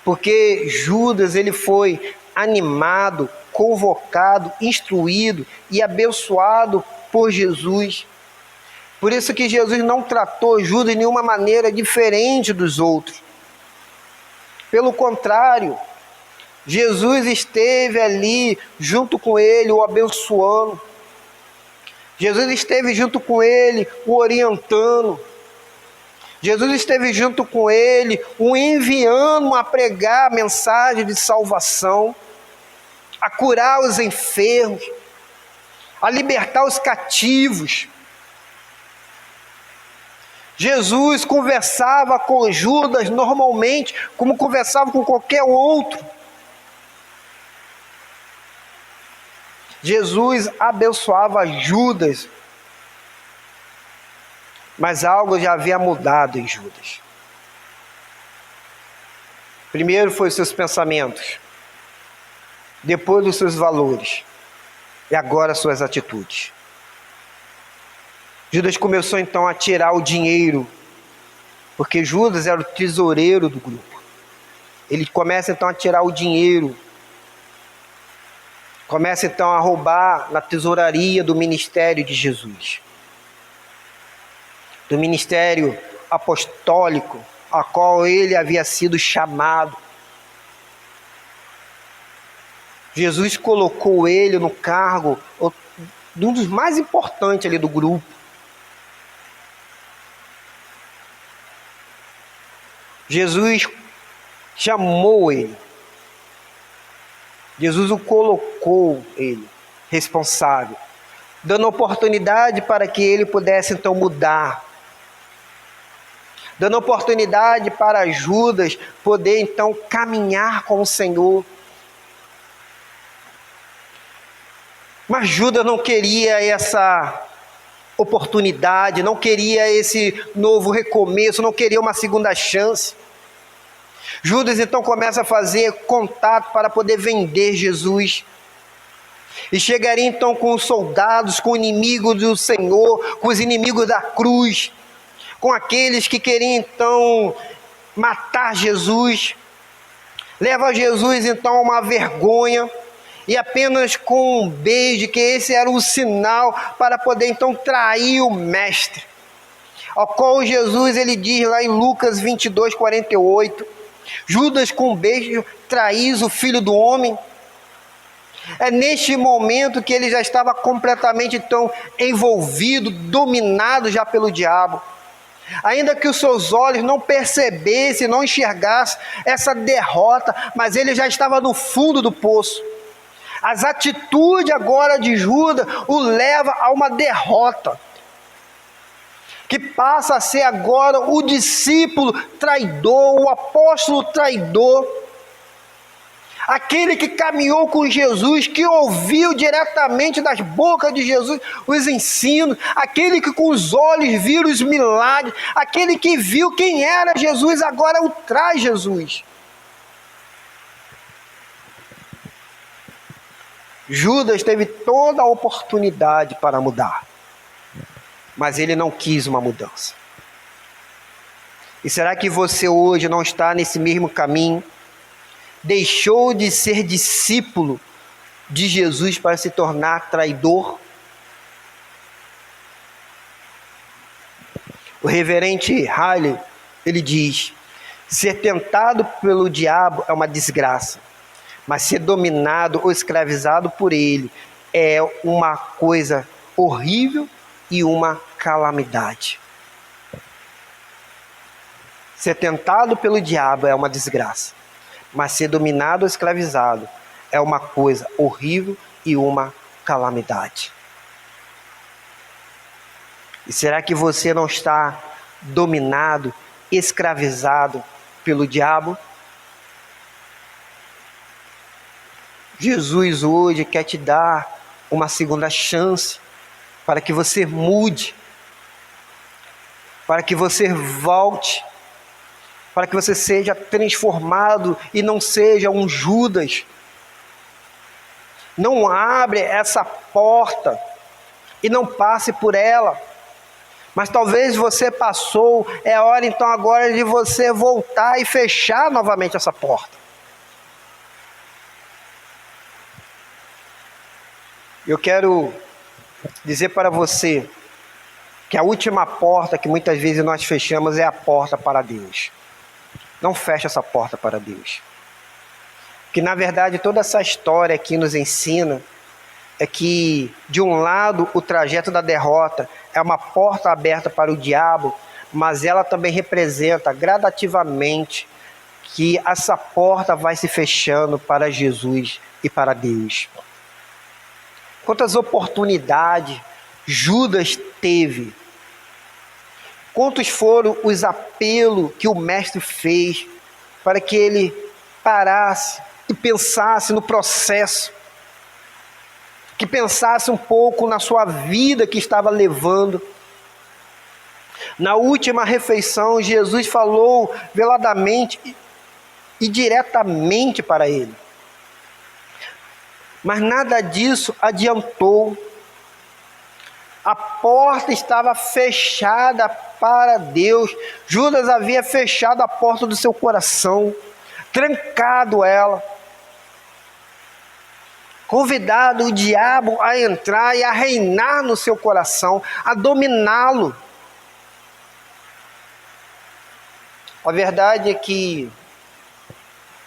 Porque Judas, ele foi animado, convocado, instruído e abençoado por Jesus. Por isso que Jesus não tratou Judas de nenhuma maneira diferente dos outros. Pelo contrário, Jesus esteve ali junto com ele, o abençoando. Jesus esteve junto com ele, o orientando. Jesus esteve junto com ele, o enviando a pregar a mensagem de salvação, a curar os enfermos, a libertar os cativos. Jesus conversava com Judas normalmente, como conversava com qualquer outro. Jesus abençoava Judas, mas algo já havia mudado em Judas. Primeiro foi os seus pensamentos, depois os seus valores, e agora as suas atitudes. Judas começou então a tirar o dinheiro, porque Judas era o tesoureiro do grupo. Ele começa então a tirar o dinheiro, começa então a roubar na tesouraria do ministério de Jesus, do ministério apostólico, a qual ele havia sido chamado. Jesus colocou ele no cargo de um dos mais importantes ali do grupo. Jesus chamou ele Jesus o colocou, ele, responsável, dando oportunidade para que ele pudesse então mudar, dando oportunidade para Judas poder então caminhar com o Senhor. Mas Judas não queria essa oportunidade, não queria esse novo recomeço, não queria uma segunda chance. Judas então começa a fazer contato para poder vender Jesus. E chegaria então com os soldados, com inimigos do Senhor, com os inimigos da cruz, com aqueles que queriam então matar Jesus. Leva Jesus então a uma vergonha, e apenas com um beijo, que esse era o sinal para poder então trair o mestre. Ao qual Jesus ele diz lá em Lucas 22, 48, Judas com um beijo traís o Filho do Homem. É neste momento que ele já estava completamente então envolvido, dominado já pelo diabo. Ainda que os seus olhos não percebessem, não enxergassem essa derrota, mas ele já estava no fundo do poço. As atitudes agora de Judas o leva a uma derrota, que passa a ser agora o discípulo traidor, o apóstolo traidor, aquele que caminhou com Jesus, que ouviu diretamente das bocas de Jesus os ensinos, aquele que com os olhos viu os milagres, aquele que viu quem era Jesus, agora o traz Jesus. Judas teve toda a oportunidade para mudar, mas ele não quis uma mudança. E será que você hoje não está nesse mesmo caminho? Deixou de ser discípulo de Jesus para se tornar traidor? O reverente Haile, ele diz: ser tentado pelo diabo é uma desgraça, mas ser dominado ou escravizado por ele é uma coisa horrível e uma calamidade. Ser tentado pelo diabo é uma desgraça, mas ser dominado ou escravizado é uma coisa horrível e uma calamidade. E será que você não está dominado, escravizado pelo diabo? Jesus hoje quer te dar uma segunda chance para que você mude, para que você volte, para que você seja transformado e não seja um Judas. Não abre essa porta e não passe por ela. Mas talvez você passou, é hora então agora de você voltar e fechar novamente essa porta. Eu quero dizer para você que a última porta que muitas vezes nós fechamos é a porta para Deus. Não feche essa porta para Deus. Que na verdade toda essa história aqui nos ensina é que de um lado o trajeto da derrota é uma porta aberta para o diabo, mas ela também representa gradativamente que essa porta vai se fechando para Jesus e para Deus. Quantas oportunidades Judas teve? Quantos foram os apelos que o mestre fez para que ele parasse e pensasse no processo, que pensasse um pouco na sua vida que estava levando. Na última refeição, Jesus falou veladamente e diretamente para ele. Mas nada disso adiantou. A porta estava fechada para Deus. Judas havia fechado a porta do seu coração, trancado ela, convidado o diabo a entrar e a reinar no seu coração, a dominá-lo. A verdade é que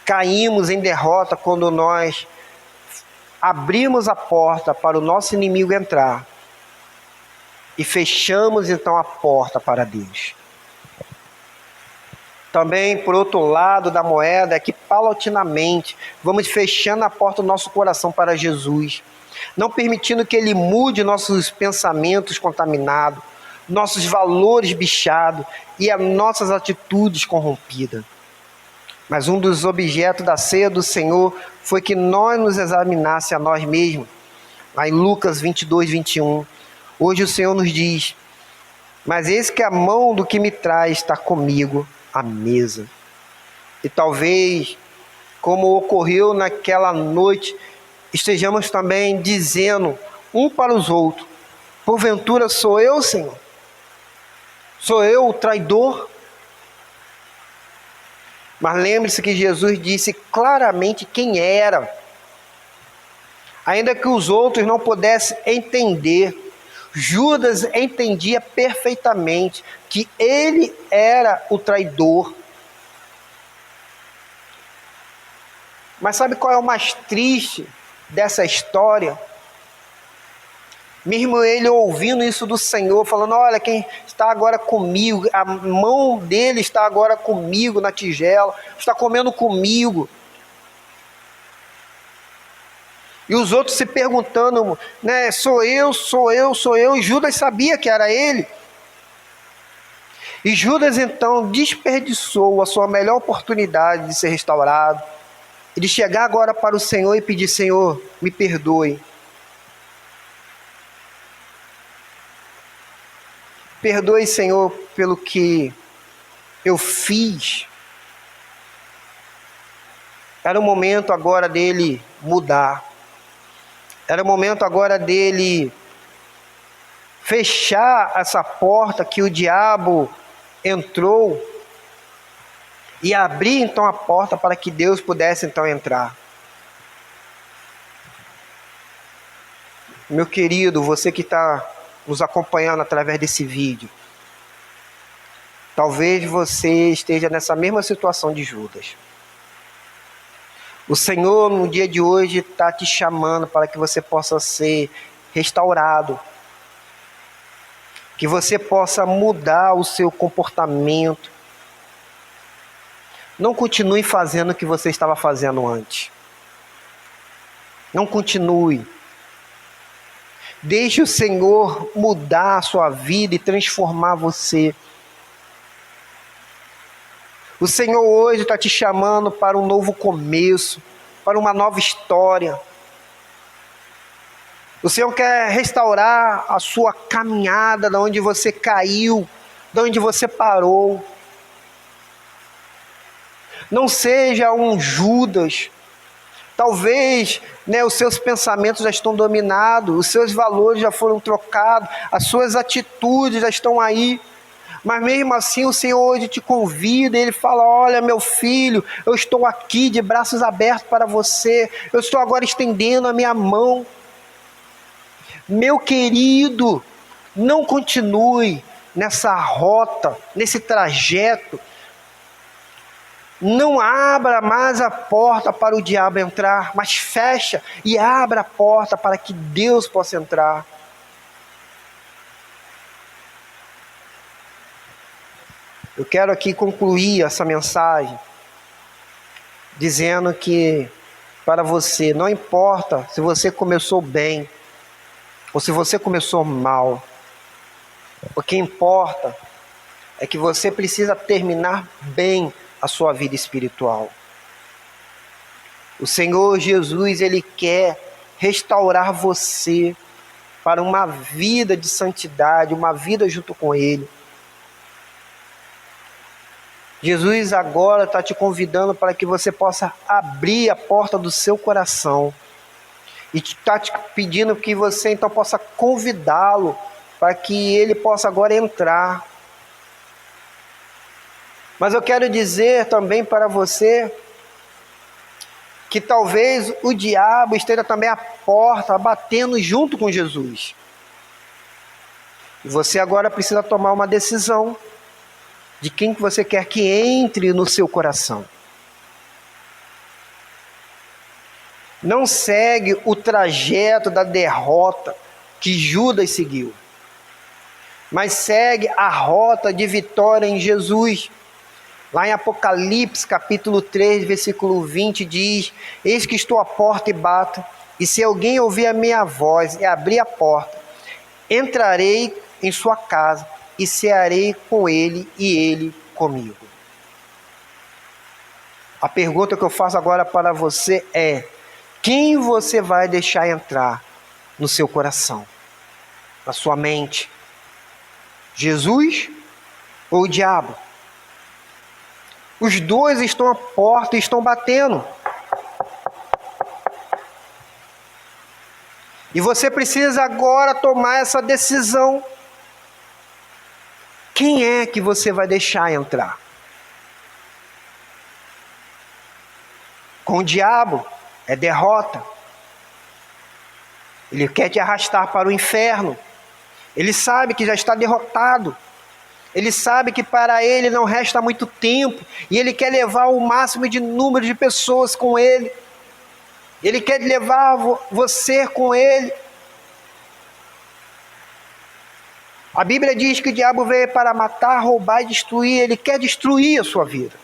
caímos em derrota quando nós abrimos a porta para o nosso inimigo entrar e fechamos então a porta para Deus. Também, por outro lado da moeda, é que paulatinamente vamos fechando a porta do nosso coração para Jesus, não permitindo que Ele mude nossos pensamentos contaminados, nossos valores bichados e as nossas atitudes corrompidas. Mas um dos objetos da ceia do Senhor foi que nós nos examinasse a nós mesmos. Lá em Lucas 22, 21, hoje o Senhor nos diz: mas eis que a mão do que me traz está comigo à mesa. E talvez, como ocorreu naquela noite, estejamos também dizendo um para os outros: porventura sou eu, Senhor? Sou eu o traidor? Mas lembre-se que Jesus disse claramente quem era. Ainda que os outros não pudessem entender, Judas entendia perfeitamente que ele era o traidor. Mas sabe qual é o mais triste dessa história? Mesmo ele ouvindo isso do Senhor, falando: olha, quem está agora comigo, a mão dele está agora comigo na tigela, está comendo comigo. E os outros se perguntando, né, sou eu. E Judas sabia que era ele. E Judas então desperdiçou a sua melhor oportunidade de ser restaurado, e de chegar agora para o Senhor e pedir: Senhor, me perdoe. Perdoe, Senhor, pelo que eu fiz. Era o momento agora dele mudar. Era o momento agora dele fechar essa porta que o diabo entrou e abrir então a porta para que Deus pudesse então entrar. Meu querido, você que está nos acompanhando através desse vídeo, talvez você esteja nessa mesma situação de Judas. O Senhor no dia de hoje está te chamando para que você possa ser restaurado, que você possa mudar o seu comportamento. Não continue fazendo o que você estava fazendo antes. Não continue. Deixe o Senhor mudar a sua vida e transformar você. O Senhor hoje está te chamando para um novo começo, para uma nova história. O Senhor quer restaurar a sua caminhada, de onde você caiu, de onde você parou. Não seja um Judas. Talvez, os seus pensamentos já estão dominados, os seus valores já foram trocados, as suas atitudes já estão aí. Mas mesmo assim o Senhor hoje te convida, Ele fala: olha, meu filho, eu estou aqui de braços abertos para você, eu estou agora estendendo a minha mão. Meu querido, não continue nessa rota, nesse trajeto. Não abra mais a porta para o diabo entrar, mas fecha e abra a porta para que Deus possa entrar. Eu quero aqui concluir essa mensagem dizendo que para você, não importa se você começou bem ou se você começou mal, o que importa é que você precisa terminar bem a sua vida espiritual. O Senhor Jesus, Ele quer restaurar você para uma vida de santidade, uma vida junto com Ele. Jesus agora está te convidando para que você possa abrir a porta do seu coração. E está te pedindo que você então possa convidá-lo para que ele possa agora entrar. Mas eu quero dizer também para você que talvez o diabo esteja também à porta, batendo junto com Jesus. E você agora precisa tomar uma decisão de quem que você quer que entre no seu coração. Não segue o trajeto da derrota que Judas seguiu, mas segue a rota de vitória em Jesus. Lá em Apocalipse, capítulo 3, versículo 20, diz: eis que estou à porta e bato, e se alguém ouvir a minha voz e abrir a porta, entrarei em sua casa e cearei com ele e ele comigo. A pergunta que eu faço agora para você é: quem você vai deixar entrar no seu coração, na sua mente? Jesus ou o diabo? Os dois estão à porta e estão batendo. E você precisa agora tomar essa decisão. Quem é que você vai deixar entrar? Com o diabo é derrota. Ele quer te arrastar para o inferno. Ele sabe que já está derrotado. Ele sabe que para ele não resta muito tempo. E ele quer levar o máximo de número de pessoas com ele. Ele quer levar você com ele. A Bíblia diz que o diabo veio para matar, roubar e destruir. Ele quer destruir a sua vida.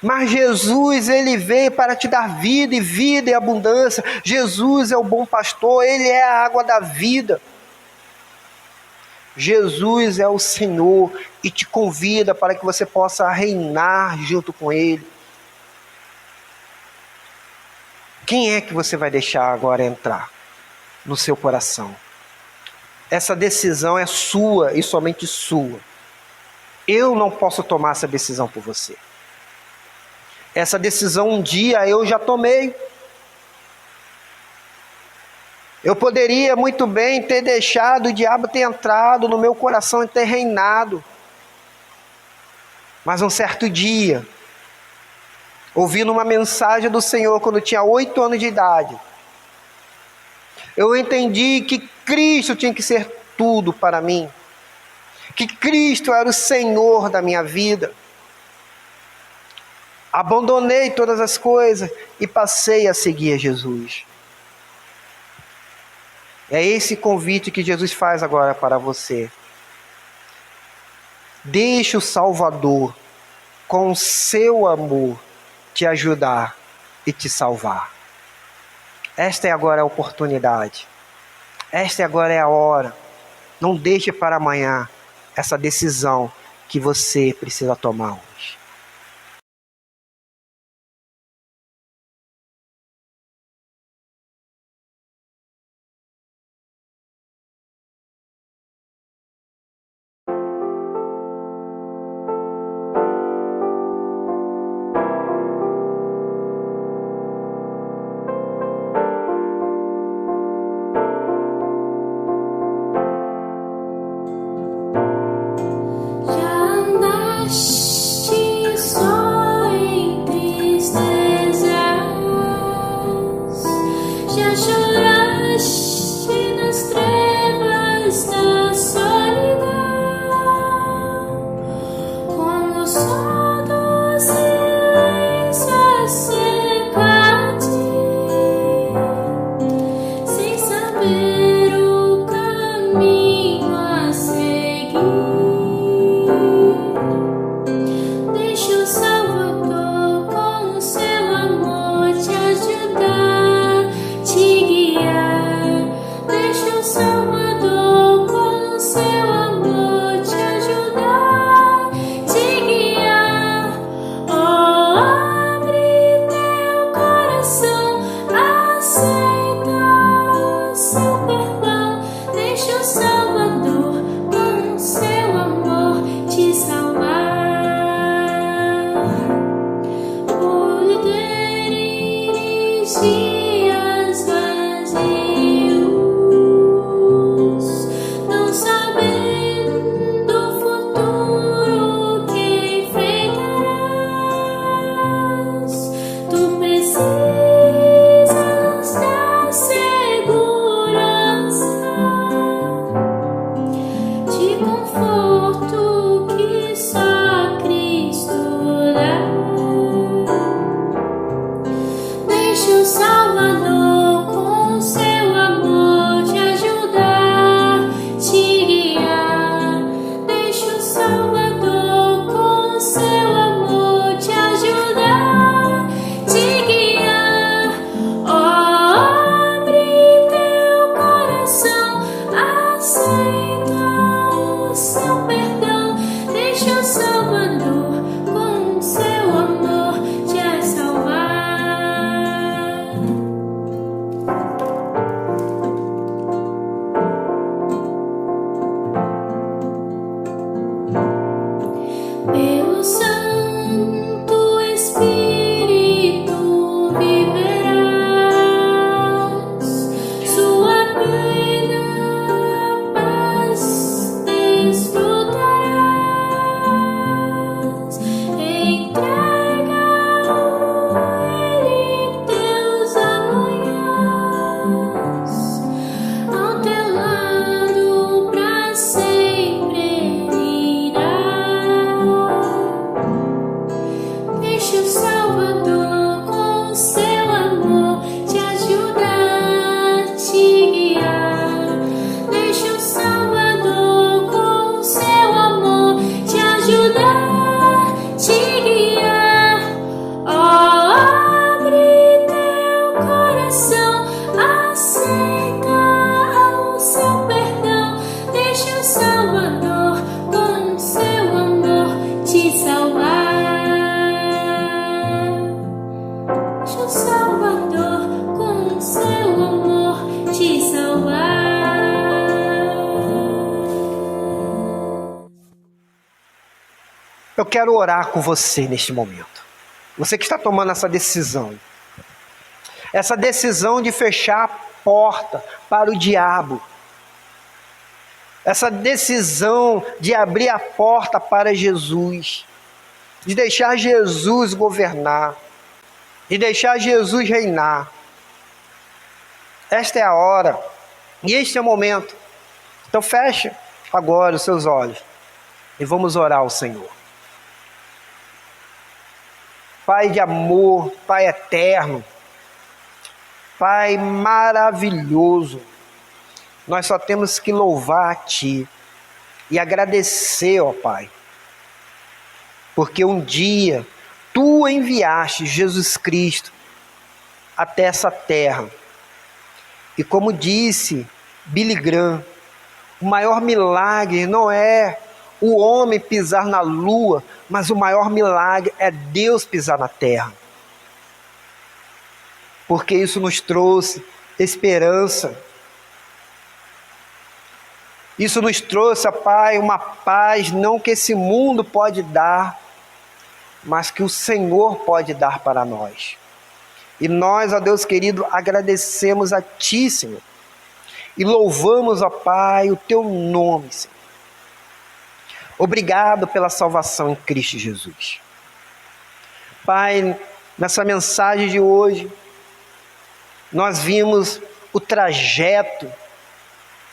Mas Jesus, ele veio para te dar vida e vida em abundância. Jesus é o bom pastor, ele é a água da vida. Jesus é o Senhor e te convida para que você possa reinar junto com ele. Quem é que você vai deixar agora entrar no seu coração? Essa decisão é sua e somente sua. Eu não posso tomar essa decisão por você. Essa decisão um dia eu já tomei. Eu poderia muito bem ter deixado o diabo ter entrado no meu coração e ter reinado. Mas um certo dia, ouvindo uma mensagem do Senhor quando eu tinha 8 anos de idade, eu entendi que Cristo tinha que ser tudo para mim. Que Cristo era o Senhor da minha vida. Abandonei todas as coisas e passei a seguir a Jesus. É esse convite que Jesus faz agora para você. Deixe o Salvador, com o seu amor, te ajudar e te salvar. Esta é agora a oportunidade. Esta agora é a hora. Não deixe para amanhã essa decisão que você precisa tomar hoje. Já andaste eu quero orar com você neste momento. Você que está tomando essa decisão de fechar a porta para o diabo, essa decisão de abrir a porta para Jesus, de deixar Jesus governar, de deixar Jesus reinar. Esta é a hora, e este é o momento. Então feche agora os seus olhos e vamos orar ao Senhor. Pai de amor, Pai eterno, Pai maravilhoso, nós só temos que louvar a Ti e agradecer, ó Pai, porque um dia Tu enviaste Jesus Cristo até essa terra. E como disse Billy Graham, o maior milagre não é o homem pisar na lua, mas o maior milagre é Deus pisar na terra. Porque isso nos trouxe esperança. Isso nos trouxe, Pai, uma paz não que esse mundo pode dar, mas que o Senhor pode dar para nós. E nós, ó Deus querido, agradecemos a Ti, Senhor. E louvamos, ó Pai, o Teu nome, Senhor. Obrigado pela salvação em Cristo Jesus. Pai, nessa mensagem de hoje, nós vimos o trajeto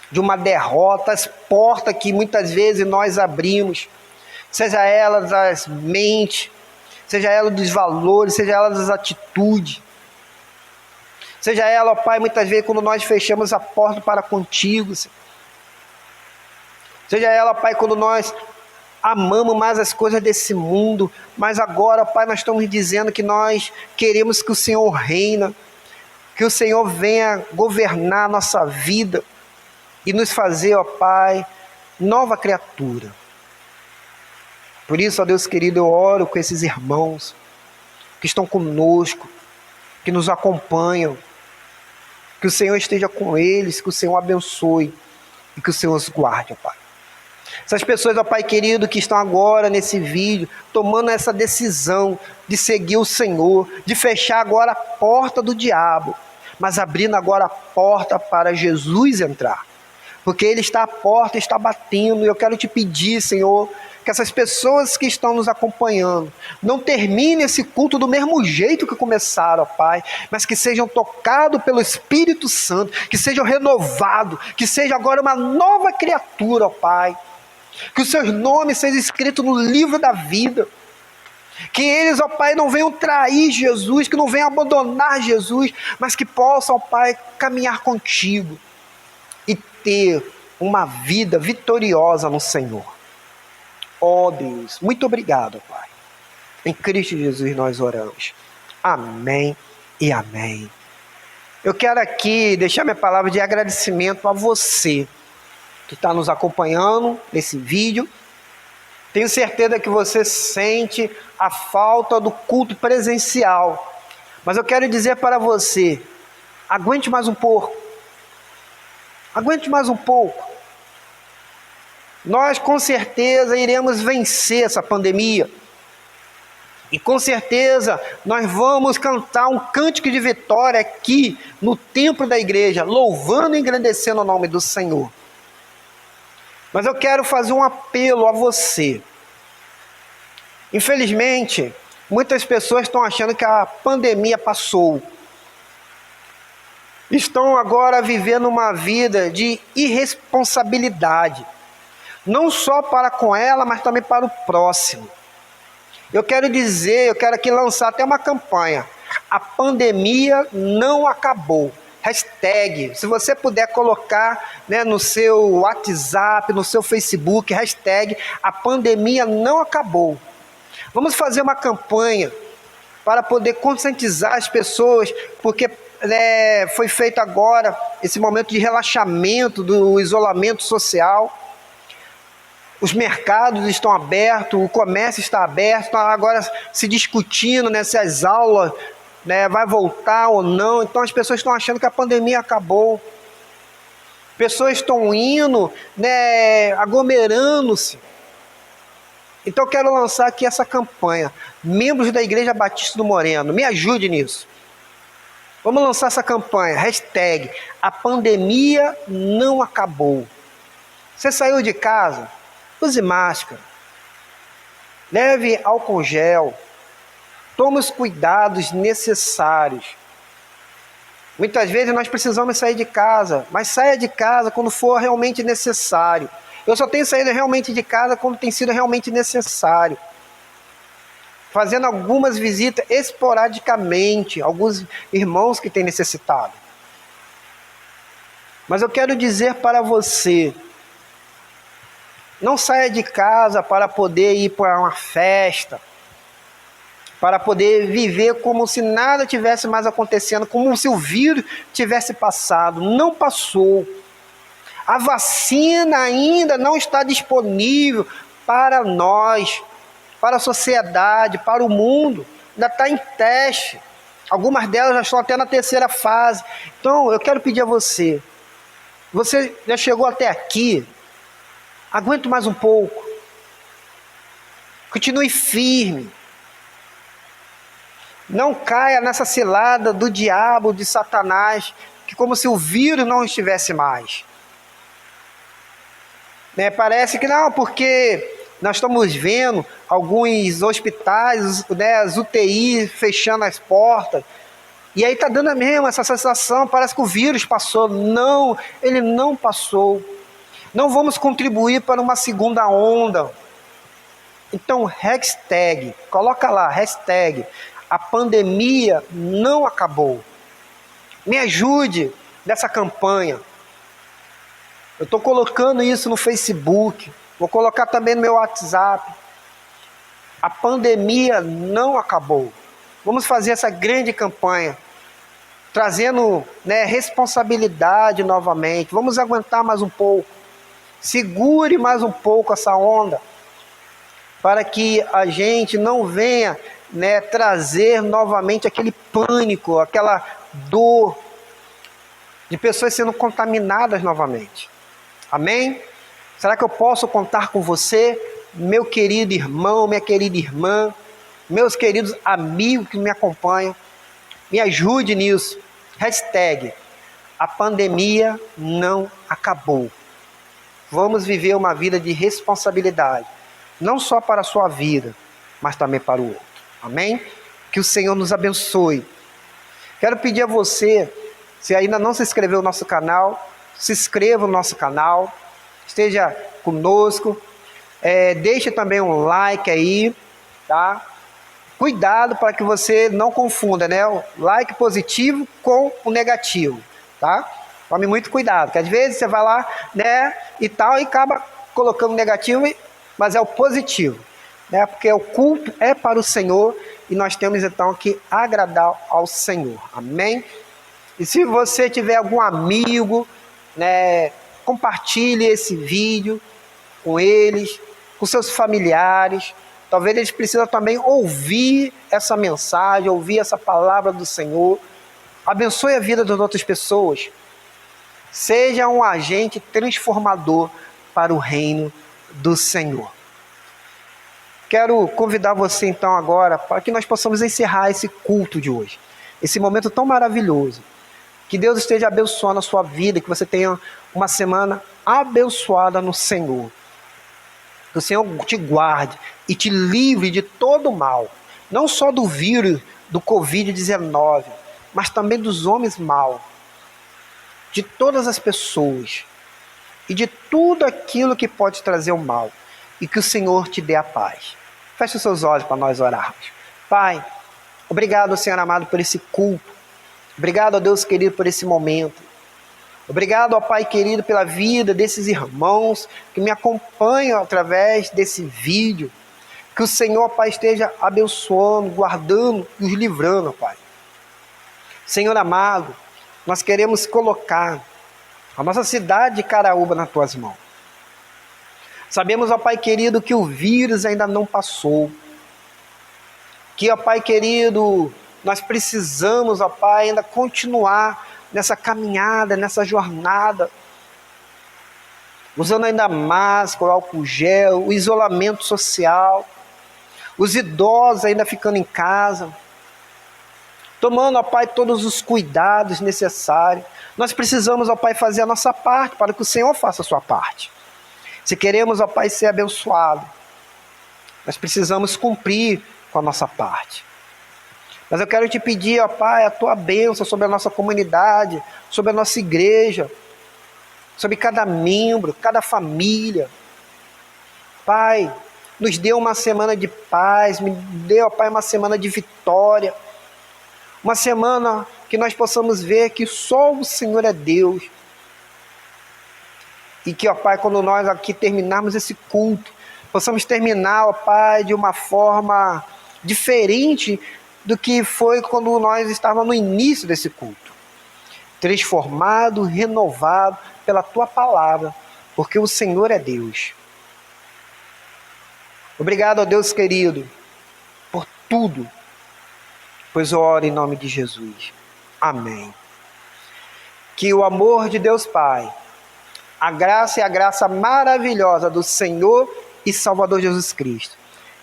de uma derrota, as portas que muitas vezes nós abrimos, seja elas das mentes, seja ela dos valores, seja ela das atitudes, seja ela, ó Pai, muitas vezes quando nós fechamos a porta para contigo, Senhor. Seja ela, Pai, quando nós amamos mais as coisas desse mundo, mas agora, Pai, nós estamos dizendo que nós queremos que o Senhor reina, que o Senhor venha governar a nossa vida e nos fazer, ó Pai, nova criatura. Por isso, ó Deus querido, eu oro com esses irmãos que estão conosco, que nos acompanham, que o Senhor esteja com eles, que o Senhor abençoe e que o Senhor os guarde, ó Pai. Essas pessoas, ó Pai querido, que estão agora nesse vídeo, tomando essa decisão de seguir o Senhor, de fechar agora a porta do diabo, mas abrindo agora a porta para Jesus entrar. Porque Ele está à porta, está batendo, e eu quero te pedir, Senhor, que essas pessoas que estão nos acompanhando não terminem esse culto do mesmo jeito que começaram, ó Pai, mas que sejam tocados pelo Espírito Santo, que sejam renovados, que seja agora uma nova criatura, ó Pai, que os seus nomes sejam escritos no livro da vida, que eles, ó Pai, não venham trair Jesus, que não venham abandonar Jesus, mas que possam, ó Pai, caminhar contigo e ter uma vida vitoriosa no Senhor. Ó Deus, muito obrigado, Pai. Em Cristo Jesus nós oramos. Amém e amém. Eu quero aqui deixar minha palavra de agradecimento a você que está nos acompanhando nesse vídeo. Tenho certeza que você sente a falta do culto presencial. Mas eu quero dizer para você, aguente mais um pouco. Aguente mais um pouco. Nós com certeza iremos vencer essa pandemia. E com certeza nós vamos cantar um cântico de vitória aqui no templo da igreja, louvando e engrandecendo o nome do Senhor. Mas eu quero fazer um apelo a você. Infelizmente, muitas pessoas estão achando que a pandemia passou. Estão agora vivendo uma vida de irresponsabilidade. Não só para com ela, mas também para o próximo. Eu quero aqui lançar até uma campanha. A pandemia não acabou. Hashtag, se você puder colocar, né, no seu WhatsApp, no seu Facebook, hashtag, a pandemia não acabou. Vamos fazer uma campanha para poder conscientizar as pessoas, porque foi feito agora esse momento de relaxamento do isolamento social. Os mercados estão abertos, o comércio está aberto, está agora se discutindo, né, se as aulas, né, vai voltar ou não. Então as pessoas estão achando que a pandemia acabou. Pessoas estão indo, né, aglomerando-se. Então eu quero lançar aqui essa campanha. Membros da Igreja Batista do Moreno, me ajude nisso. Vamos lançar essa campanha, hashtag, a pandemia não acabou. Você saiu de casa, use máscara, leve álcool gel, tome os cuidados necessários. Muitas vezes nós precisamos sair de casa, mas saia de casa quando for realmente necessário. Eu só tenho saído realmente de casa quando tem sido realmente necessário. Fazendo algumas visitas esporadicamente, alguns irmãos que têm necessitado. Mas eu quero dizer para você, não saia de casa para poder ir para uma festa, para poder viver como se nada tivesse mais acontecendo, como se o vírus tivesse passado. Não passou. A vacina ainda não está disponível para nós, para a sociedade, para o mundo. Ainda está em teste. Algumas delas já estão até na terceira fase. Então, eu quero pedir a você, você já chegou até aqui, aguente mais um pouco. Continue firme. Não caia nessa cilada do diabo, de Satanás, que como se o vírus não estivesse mais. Parece que não, porque nós estamos vendo alguns hospitais, as UTI fechando as portas. E aí está dando a mesma essa sensação, parece que o vírus passou. Não, ele não passou. Não vamos contribuir para uma segunda onda. Então, hashtag, coloca lá, hashtag, a pandemia não acabou. Me ajude nessa campanha. Eu estou colocando isso no Facebook, vou colocar também no meu WhatsApp. A pandemia não acabou. Vamos fazer essa grande campanha, trazendo responsabilidade novamente. Vamos aguentar mais um pouco. Segure mais um pouco essa onda, para que a gente não venha trazer novamente aquele pânico, aquela dor de pessoas sendo contaminadas novamente. Amém? Será que eu posso contar com você, meu querido irmão, minha querida irmã, meus queridos amigos que me acompanham? Me ajude nisso. Hashtag, a pandemia não acabou. Vamos viver uma vida de responsabilidade, não só para a sua vida, mas também para o outro. Amém? Que o Senhor nos abençoe. Quero pedir a você, se ainda não se inscreveu no nosso canal, se inscreva no nosso canal, esteja conosco, deixe também um like aí, tá? Cuidado para que você não confunda, o like positivo com o negativo, tá? Tome muito cuidado, porque às vezes você vai lá, e tal, e acaba colocando negativo, mas é o positivo, porque o culto é para o Senhor, e nós temos então que agradar ao Senhor, amém? E se você tiver algum amigo, compartilhe esse vídeo com eles, com seus familiares. Talvez eles precisam também ouvir essa mensagem, ouvir essa palavra do Senhor. Abençoe a vida das outras pessoas. Seja um agente transformador para o reino do Senhor. Quero convidar você então agora para que nós possamos encerrar esse culto de hoje. Esse momento tão maravilhoso. Que Deus esteja abençoando a sua vida, que você tenha uma semana abençoada no Senhor. Que o Senhor te guarde e te livre de todo o mal. Não só do vírus, do Covid-19, mas também dos homens maus. De todas as pessoas. E de tudo aquilo que pode trazer o mal. E que o Senhor te dê a paz. Feche os seus olhos para nós orarmos. Pai, obrigado, Senhor amado, por esse culto. Obrigado, ó Deus querido, por esse momento. Obrigado, ó Pai querido, pela vida desses irmãos que me acompanham através desse vídeo. Que o Senhor, Pai, esteja abençoando, guardando e os livrando, Pai. Senhor amado, nós queremos colocar a nossa cidade de Caraúba nas Tuas mãos. Sabemos, ó Pai querido, que o vírus ainda não passou. Que, ó Pai querido, nós precisamos, ó Pai, ainda continuar nessa caminhada, nessa jornada. usando ainda máscara, o álcool gel, o isolamento social, os idosos ainda ficando em casa, tomando, ó Pai, todos os cuidados necessários. Nós precisamos, ó Pai, fazer a nossa parte para que o Senhor faça a sua parte. Se queremos, ó Pai, ser abençoados, nós precisamos cumprir com a nossa parte. Mas eu quero te pedir, ó Pai, a tua bênção sobre a nossa comunidade, sobre a nossa igreja, sobre cada membro, cada família. Pai, nos dê uma semana de paz, me dê, ó Pai, uma semana de vitória, uma semana que nós possamos ver que só o Senhor é Deus. E que, ó Pai, quando nós aqui terminarmos esse culto, possamos terminar, ó Pai, de uma forma diferente do que foi quando nós estávamos no início desse culto. Transformado, renovado pela Tua palavra, porque o Senhor é Deus. Obrigado, ó Deus querido, por tudo, pois eu oro em nome de Jesus. Amém. Que o amor de Deus Pai, a graça e a graça maravilhosa do Senhor e Salvador Jesus Cristo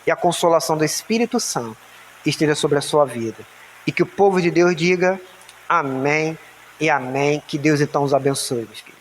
e a consolação do Espírito Santo esteja sobre a sua vida. E que o povo de Deus diga amém e amém. Que Deus então os abençoe, meus queridos.